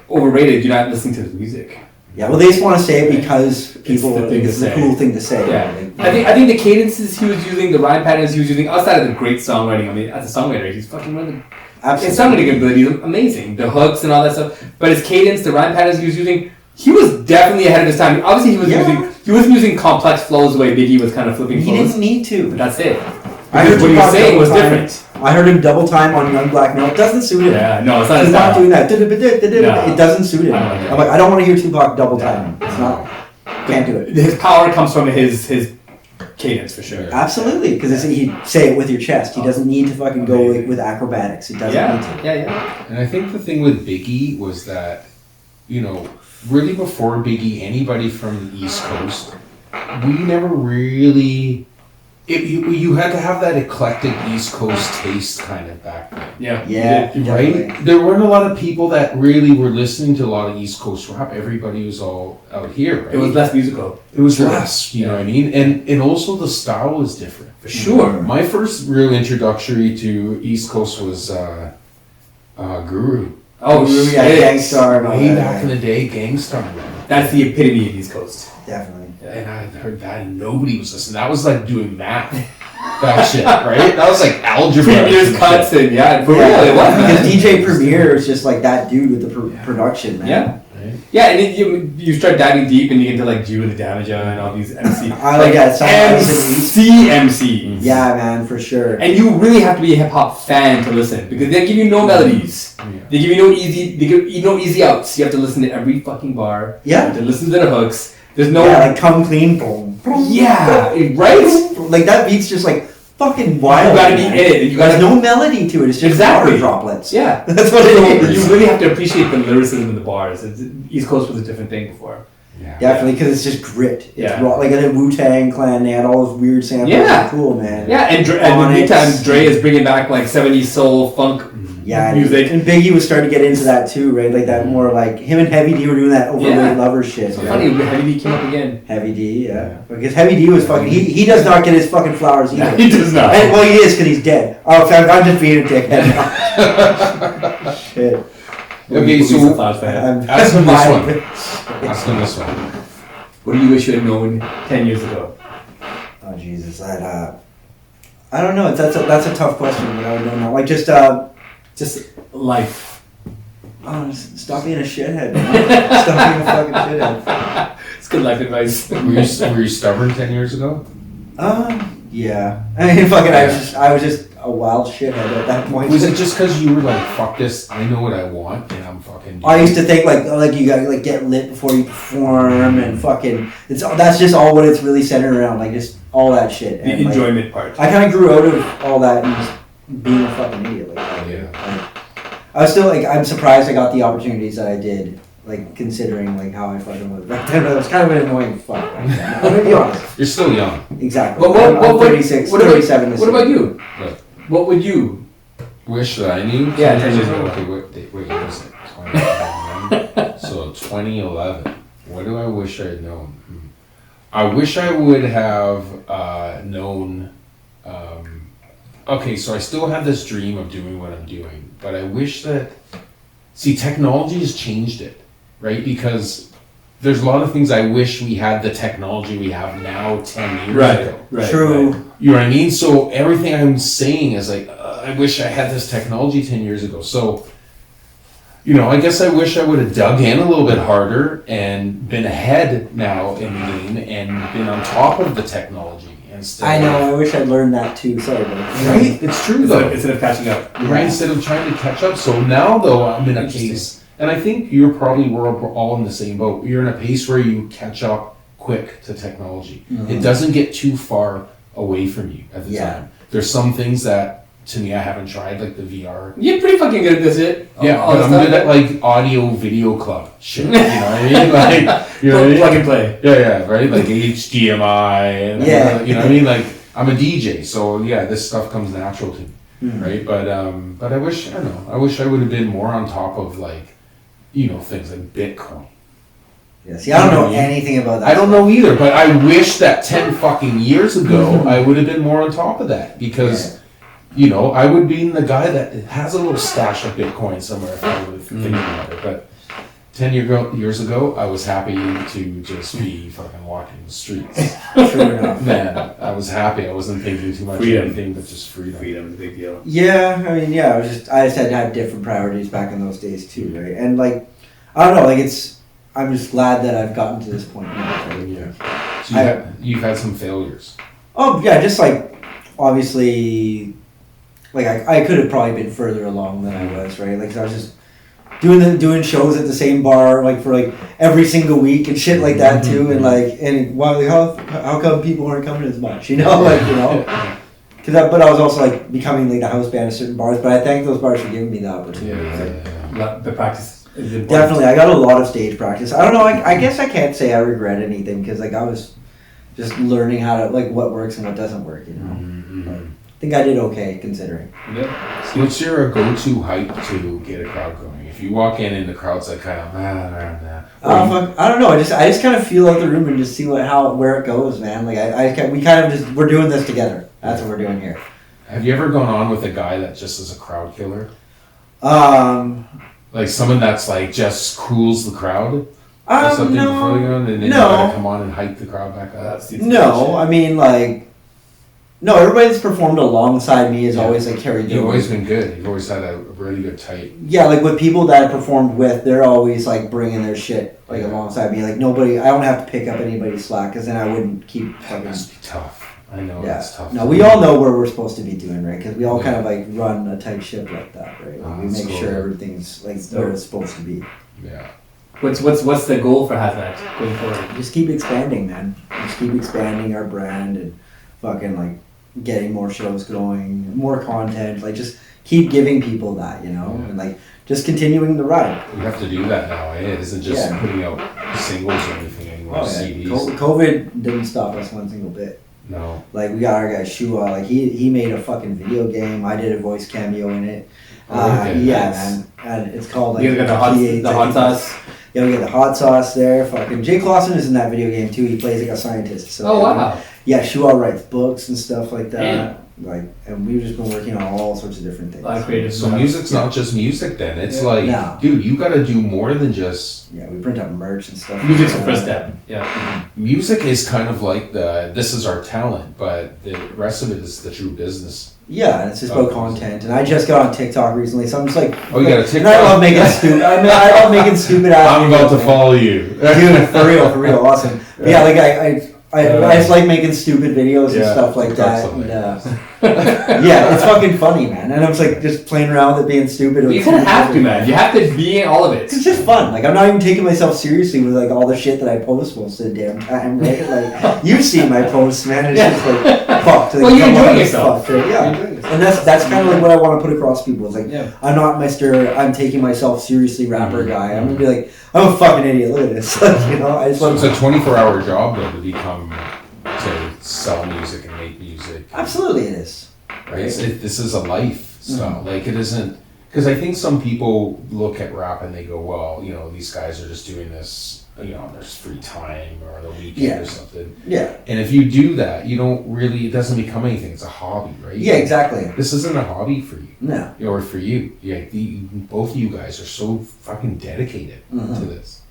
overrated, you're not listening to his music. Yeah, well, they just want to say it because people, it's the cool thing to say. Yeah. I think the cadences he was using, the rhyme patterns he was using, outside of the great songwriting, I mean, as a songwriter, he's fucking one of the... Absolutely. His songwriting ability is amazing. The hooks and all that stuff. But his cadence, the rhyme patterns he was using, he was definitely ahead of his time. Obviously, he wasn't using complex flows the way Biggie was kind of flipping flows. He didn't need to. But that's it. I heard what he was saying was different. I heard him double time on Young Black Male. It doesn't suit him. Yeah, no, it's not. He's not doing that. No. It doesn't suit him. I'm like, I don't want to hear Tupac double time. It's not. Can't do it. His power comes from his cadence for sure. Absolutely, because he say it with your chest. He doesn't need to fucking go with acrobatics. He doesn't need to. Yeah. And I think the thing with Biggie was that, really before Biggie, anybody from the East Coast, we never really. You had to have that eclectic East Coast taste kind of back then. Yeah. Right? There weren't a lot of people that really were listening to a lot of East Coast rap. Everybody was all out here, right? It was less musical. It was less, you know what I mean? And also the style was different. For sure. My first real introductory to East Coast was Guru. Oh, Guru, yeah, Gangstar. Way back in the day, Gangstar. That's the epitome of East Coast. Definitely. And I heard that and nobody was listening. That was like doing math. That shit, right? That was like algebra. Premier's cuts and for real, it was. Because DJ Premier is just like that dude with the production, man. Yeah. Right. Yeah, and you start diving deep and you get into like Jew and the Damager and all these MC. I like that. MC. Yeah, man, for sure. And you really have to be a hip hop fan to listen because they give you no melodies. Yeah. They give you no easy outs. You have to listen to every fucking bar. Yeah. You have to listen to the hooks. There's no like come clean, boom. Yeah, right. Like that beat's just like fucking wild. You gotta be in it. There's no melody to it. It's just water droplets. Yeah, that's what it is. You really have to appreciate the lyricism in the bars. East Coast was a different thing before. Yeah. Definitely, because it's just grit. It's raw. Like in Wu-Tang Clan, they had all those weird samples. Yeah, cool, man. Yeah, and in the meantime, Dre is bringing back like 70s soul funk. Yeah, music. And Biggie was starting to get into that too, right? Like that more like him and Heavy D were doing that overweight lover shit. So funny, Heavy D came up again. Heavy D, because Heavy D was fucking. He does not get his fucking flowers either. He does not. And, well, he is because he's dead. Oh, I'm just being a dickhead. Shit. Okay, so ask him this one. What do you wish you had known 10 years ago? Oh Jesus, I don't know. That's a tough question. But I don't know. Like just life. Oh, stop being a shithead. Man. Stop being a fucking shithead. It's good life advice. Were you stubborn 10 years ago? Yeah. I mean, fucking, I was just a wild shithead at that point. Was it just because you were like, fuck this, I know what I want, and I'm fucking... I used to think like you gotta like get lit before you perform, and fucking, that's just all what it's really centered around, like just all that shit. The enjoyment part. I kind of grew out of all that and just being a fucking idiot. I was still like, I'm surprised I got the opportunities that I did. Like considering like how I fucking was back then, it was kind of an annoying fuck. I'm gonna be honest. You're still young. Exactly. Well, I'm 36, 37 this year. What about you? What would you wish that I knew? Yeah, 10 years ago. Okay, what year was it? 2011. So 2011. What do I wish I had known? I wish I would have known. Okay, so I still have this dream of doing what I'm doing, but I wish that. See, technology has changed it, right? Because there's a lot of things I wish we had the technology we have now 10 years ago. Right. True. Right. You know what I mean? So everything I'm saying is like, I wish I had this technology 10 years ago. So, you know, I guess I wish I would have dug in a little bit harder and been ahead now in the game and been on top of the technology. I know, I wish I'd learned that too, sorry. Right? It's true though. Instead of catching up. Right, instead of trying to catch up. So now though, I'm in a pace, and I think we're all in the same boat. You're in a pace where you catch up quick to technology. Mm-hmm. It doesn't get too far away from you at the time. There's some things that to me, I haven't tried like the VR. You're pretty fucking good at this shit. Yeah, All but the I'm stuff. good at like audio video club shit. You know what I mean? Like, you know what I mean? Plug and play. Yeah, right? Like HDMI. And, Yeah. you know what I mean? Like, I'm a DJ, so yeah, this stuff comes natural to me, right? But I wish, I don't know, I wish I would have been more on top of like, you know, things like Bitcoin. Yeah, see, I don't know anything about that. I don't know either, but I wish that 10 fucking years ago I would have been more on top of that because, you know, I would be the guy that has a little stash of Bitcoin somewhere if I would have thinking about it. But 10 years ago, I was happy to just be fucking walking the streets. True enough. Man, I was happy. I wasn't thinking too much of anything but just freedom. Freedom is a big deal. Yeah, I mean, I just had to have different priorities back in those days too, right? And like, I don't know, like I'm just glad that I've gotten to this point now. Right? Yeah. So you've had some failures. Oh yeah, just like obviously, like I could have probably been further along than I was, right? Like 'cause I was just doing shows at the same bar like for like every single week and shit like that too, and like why how come people aren't coming as much, you know, like you know. But I was also like becoming like the house band at certain bars, but I thank those bars for giving me the opportunity. The practice is important. Definitely, I got a lot of stage practice. I don't know. I guess I can't say I regret anything because like I was just learning how to like what works and what doesn't work. You know, But I think I did okay considering. Yeah. So what's your go-to hype to get a crowd going? If you walk in and the crowd's like kind of I don't know. I just kind of feel out the room and just see where it goes, man. Like we kind of just we're doing this together. That's what we're doing here. Have you ever gone on with a guy that just is a crowd killer? Like someone that's like just cools the crowd? Or something before they go on, and then you gotta come on and hype the crowd back up? No, I mean like, no. Everybody that's performed alongside me has always like carried. You've always been good. You've always had a really good type. Yeah, like with people that I performed with, they're always like bringing their shit like alongside me. Like nobody, I don't have to pick up anybody's slack because then I wouldn't keep. That must be tough. I know it's tough. No, we all know where we're supposed to be doing, right? Because we all kind of like run a tight ship like that, right? Like we make sure everything's like where it's supposed to be. Yeah. What's the goal for Hazmat going forward? Just keep expanding, man. Just keep expanding our brand and fucking like getting more shows going, more content. Like just keep giving people that, you know, and like just continuing the ride. We have to do that now. It isn't just putting out singles or anything anymore. CDs. COVID didn't stop us one single bit. No. Like we got our guy Shua. Like he made a fucking video game. I did a voice cameo in it. Man, and it's called like you got the hot sauce. Yeah, we got the hot sauce there. Fucking Jake Lawson is in that video game too. He plays like a scientist. So, wow. Yeah, Shua writes books and stuff like that. Damn. Like, and we've just been working on all sorts of different things. A lot of creative So stuff. music's not just music then. It's like, No. dude, you gotta do more than just... Yeah, we print out merch and stuff. Music's the first step. Yeah. Music is kind of like this is our talent, but the rest of it is the true business. Yeah, and it's just about content. And I just got on TikTok recently, so I'm just like... Oh, you got a TikTok? And I love making stupid... I love making stupid ass I'm about videos, to follow you. Dude, for real, awesome. But yeah, like I just like making stupid videos and stuff like that. And, yeah, it's fucking funny, man. And I'm just like just playing around with it being stupid. You kind of have to, man. You have to be in all of it. It's just fun. Like I'm not even taking myself seriously with like all the shit that I post most of the damn time, right? Like you've seen my posts, man. It's just like fucked. Like, well, you're enjoying yourself. Fucked, right? Yeah. And that's kind of like what I want to put across people. It's like I'm not Mr. I'm taking myself seriously rapper guy. I'm gonna be like I'm a fucking idiot. Look at this. Like, you know, I just So it's a 24-hour job though to sell music and make music. Absolutely, it is. Right? This is a lifestyle. Like it isn't, because I think some people look at rap and they go, well, you know, these guys are just doing this, you know, on their free time or the weekend or something. Yeah. And if you do that, you don't really, it doesn't become anything. It's a hobby, right? Yeah, exactly. This isn't a hobby for you. No. Or for you. Yeah, both of you guys are so fucking dedicated to this.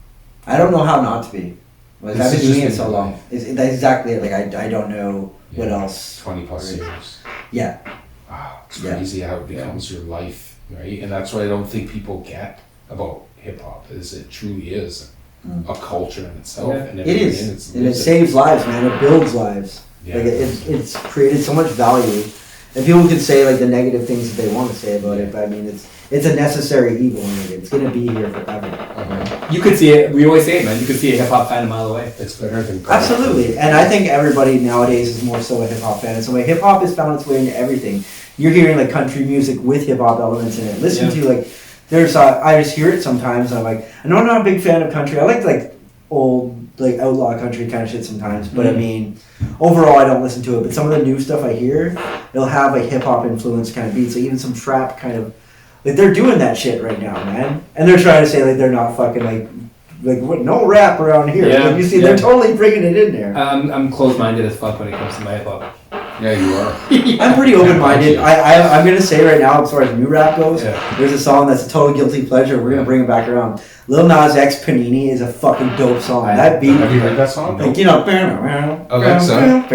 I don't know how not to be. Like, This I've been is doing it just so long. That's exactly it. Like I don't know what else. 20 plus years. Yeah. Wow, it's crazy how it becomes your life, right? And that's what I don't think people get about hip hop is it truly is a culture in itself. Yeah. And It is, and it saves lives, man. It builds lives. Yeah. Like it's created so much value, and people can say like the negative things that they want to say about it, but I mean it's a necessary evil, and it's gonna be here forever. you could see it. We always say it, man. You could see a hip hop fan a mile away. It's better than Absolutely, and I think everybody nowadays is more so a hip hop fan. And so hip hop has found its way into everything. You're hearing like country music with hip hop elements in it. Listen to like, there's I just hear it sometimes. And I'm like, I know I'm not a big fan of country. I like old like outlaw country kind of shit sometimes. But I mean, overall I don't listen to it. But some of the new stuff I hear, it'll have like hip hop influence kind of beats. Like even some trap kind of. Like they're doing that shit right now, man, and they're trying to say like they're not fucking like what, no rap around here. Yeah, like, you see, they're totally bringing it in there. I'm closed-minded as fuck when it comes to my hip hop. Yeah, you are. I'm pretty open-minded. I'm gonna say right now, as far as new rap goes, there's a song that's a total guilty pleasure. We're gonna bring it back around. Lil Nas X Panini is a fucking dope song. That beat. Have you heard that song? Like Alexa.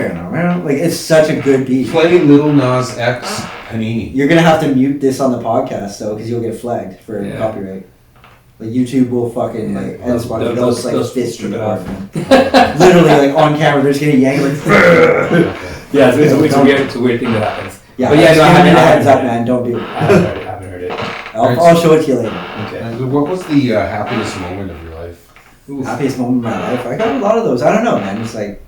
Like it's such a good beat. Play Lil Nas X Panini. You're gonna have to mute this on the podcast though, because you'll get flagged for copyright. Like YouTube will fucking like and Spotify those like fist strip it off. Literally like on camera, they're just getting yanked like. Yeah, it's a weird thing that happens. Yeah, but yeah, no, I haven't heads up, man. Don't do it. I haven't heard it. I'll show it to you later. Okay. And what was the happiest moment of your life? Happiest moment of my life? I got a lot of those. I don't know, man. It's like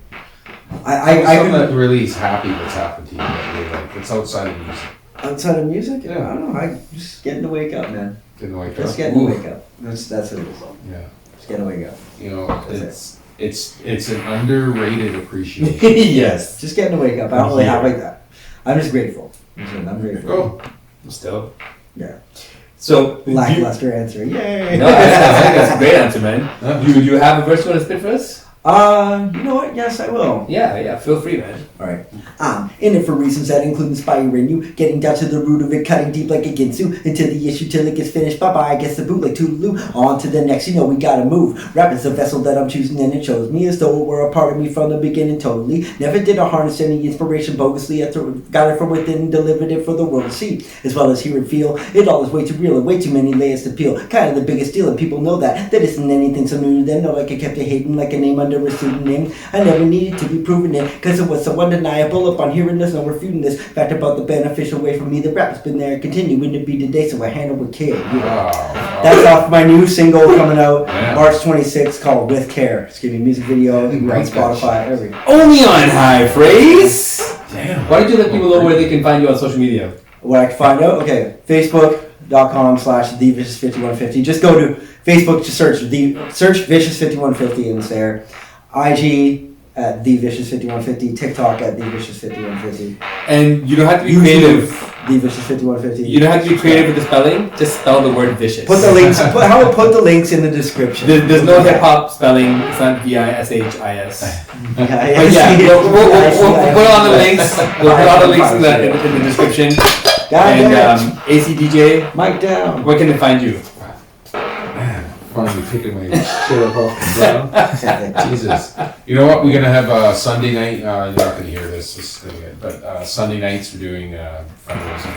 I something that really is happy that's happened to you that you're like it's outside of music. Outside of music? Yeah. I don't know. I just getting to wake up, man. Getting to wake up. Just getting to wake up. That's what it is. Yeah. Just getting to wake up. You know, it's an underrated appreciation. Yes. Just getting to wake up. I don't really have like that. I'm just grateful. I'm grateful. Oh, still. Yeah. So lackluster answer. Yay. No, that's a great answer, man. Do you have a verse you want to spit for us? You know what? Yes, I will. Yeah, feel free, man. Alright. I'm in it for reasons that include inspiring you, getting down to the root of it, cutting deep like a Ginsu, into the issue till it gets finished. Bye-bye, I guess the boot like Toodaloo. On to the next, you know we gotta move. Rap is the vessel that I'm choosing and it chose me as though it were a part of me from the beginning totally. Never did I harness any inspiration bogusly. I got it from within and delivered it for the world to see, as well as hear and feel. It all is way too real and way too many layers to peel. Kind of the biggest deal and people know that. That isn't anything so new to them. No, like I kept it hidden like a name under a pseudonym. I never needed to be proving it, cause it was so undeniable. Upon hearing this, no refuting this fact about the beneficial way for me. The rap's been there, continuing to be today, so I handle with care. Yeah. Wow. That's off my new single coming out March 26th called With Care. It's giving me music video on Spotify, everything. Only on High Phrase. Damn. Why don't you let people know where they can find you on social media? What I can find out? Okay, Facebook.com/TheVicious5150. Just go to Facebook to search Vicious5150 and it's there. IG at TheVicious5150, TikTok at TheVicious5150. And you don't have to be creative. TheVicious5150. You don't have to be creative with the spelling. Just spell the word vicious. Put the links. How about put the links in the description? There's no hip hop spelling. It's not VISHIS. But yeah, we'll put on the links. We'll put all the links in the description. And ACDJ, Mike down. where can they find you? Finally picking my shit up off the ground. Jesus. You know what? We're going to have Sunday night. You're not going to hear this is good. But Sunday nights we're doing fundraising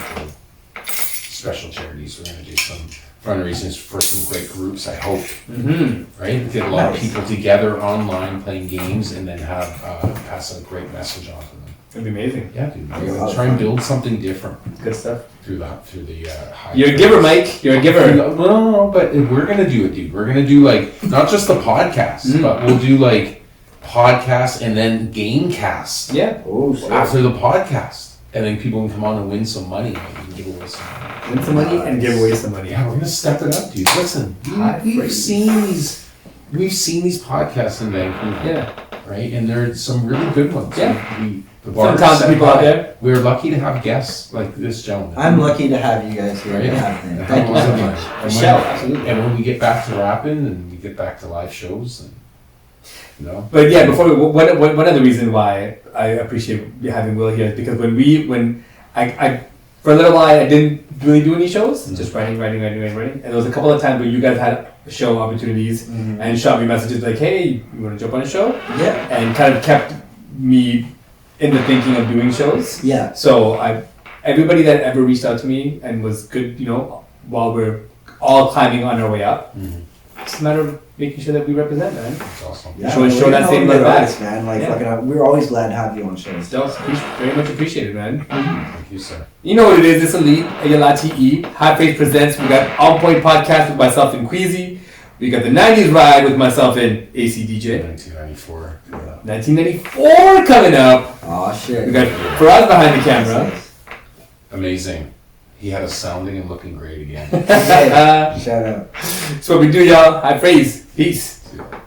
for special charities. We're going to do some fundraising for some great groups, I hope. Mm-hmm. Right? Get a lot of people together online playing games and then have pass a great message on to them. It'd be amazing. Yeah, dude. We're going to try and build something different. Good stuff. Through the high. You're a giver, Mike. You're a giver. No, but we're gonna do it, dude. We're gonna do like not just the podcast, but we'll do like podcast and then game cast. Yeah. Oh, shit. After the podcast, and then people can come on and win some money. Like, and give away some money and give away some money. Yeah, we're gonna step it up, dude. Listen, we've seen these podcasts in Vancouver. Yeah. Right, and there's some really good ones. Yeah. Some talented people out there. We're lucky to have guests like this gentleman. I'm lucky to have you guys here. Right? Thank you so much. Absolutely. And when we get back to rapping and we get back to live shows, and, you know. But yeah, before one other reason why I appreciate having Will here is because when I for a little while I didn't really do any shows, just writing, and there was a couple of times where you guys had show opportunities and shot me messages like, hey, you want to jump on a show? Yeah. And kind of kept me in the thinking of doing shows. Yeah. So everybody that ever reached out to me and was good, you know, while we're all climbing on our way up, it's a matter of making sure that we represent, man. That's awesome. Yeah, show that same love back, man. Like, fucking, we're always glad to have you on shows. Very much appreciated, man. Thank you, sir. You know what it is? It's Elite, Alite. High Faith presents. We got On Point Podcast with myself and Queasy. We got the 90s ride with myself and ACDJ. 1994. 1994 coming up. Oh shit. We got Faraz behind the camera. Amazing. He had us sounding and looking great again. Shout out. That's what we do, y'all. High praise. Peace. Yeah.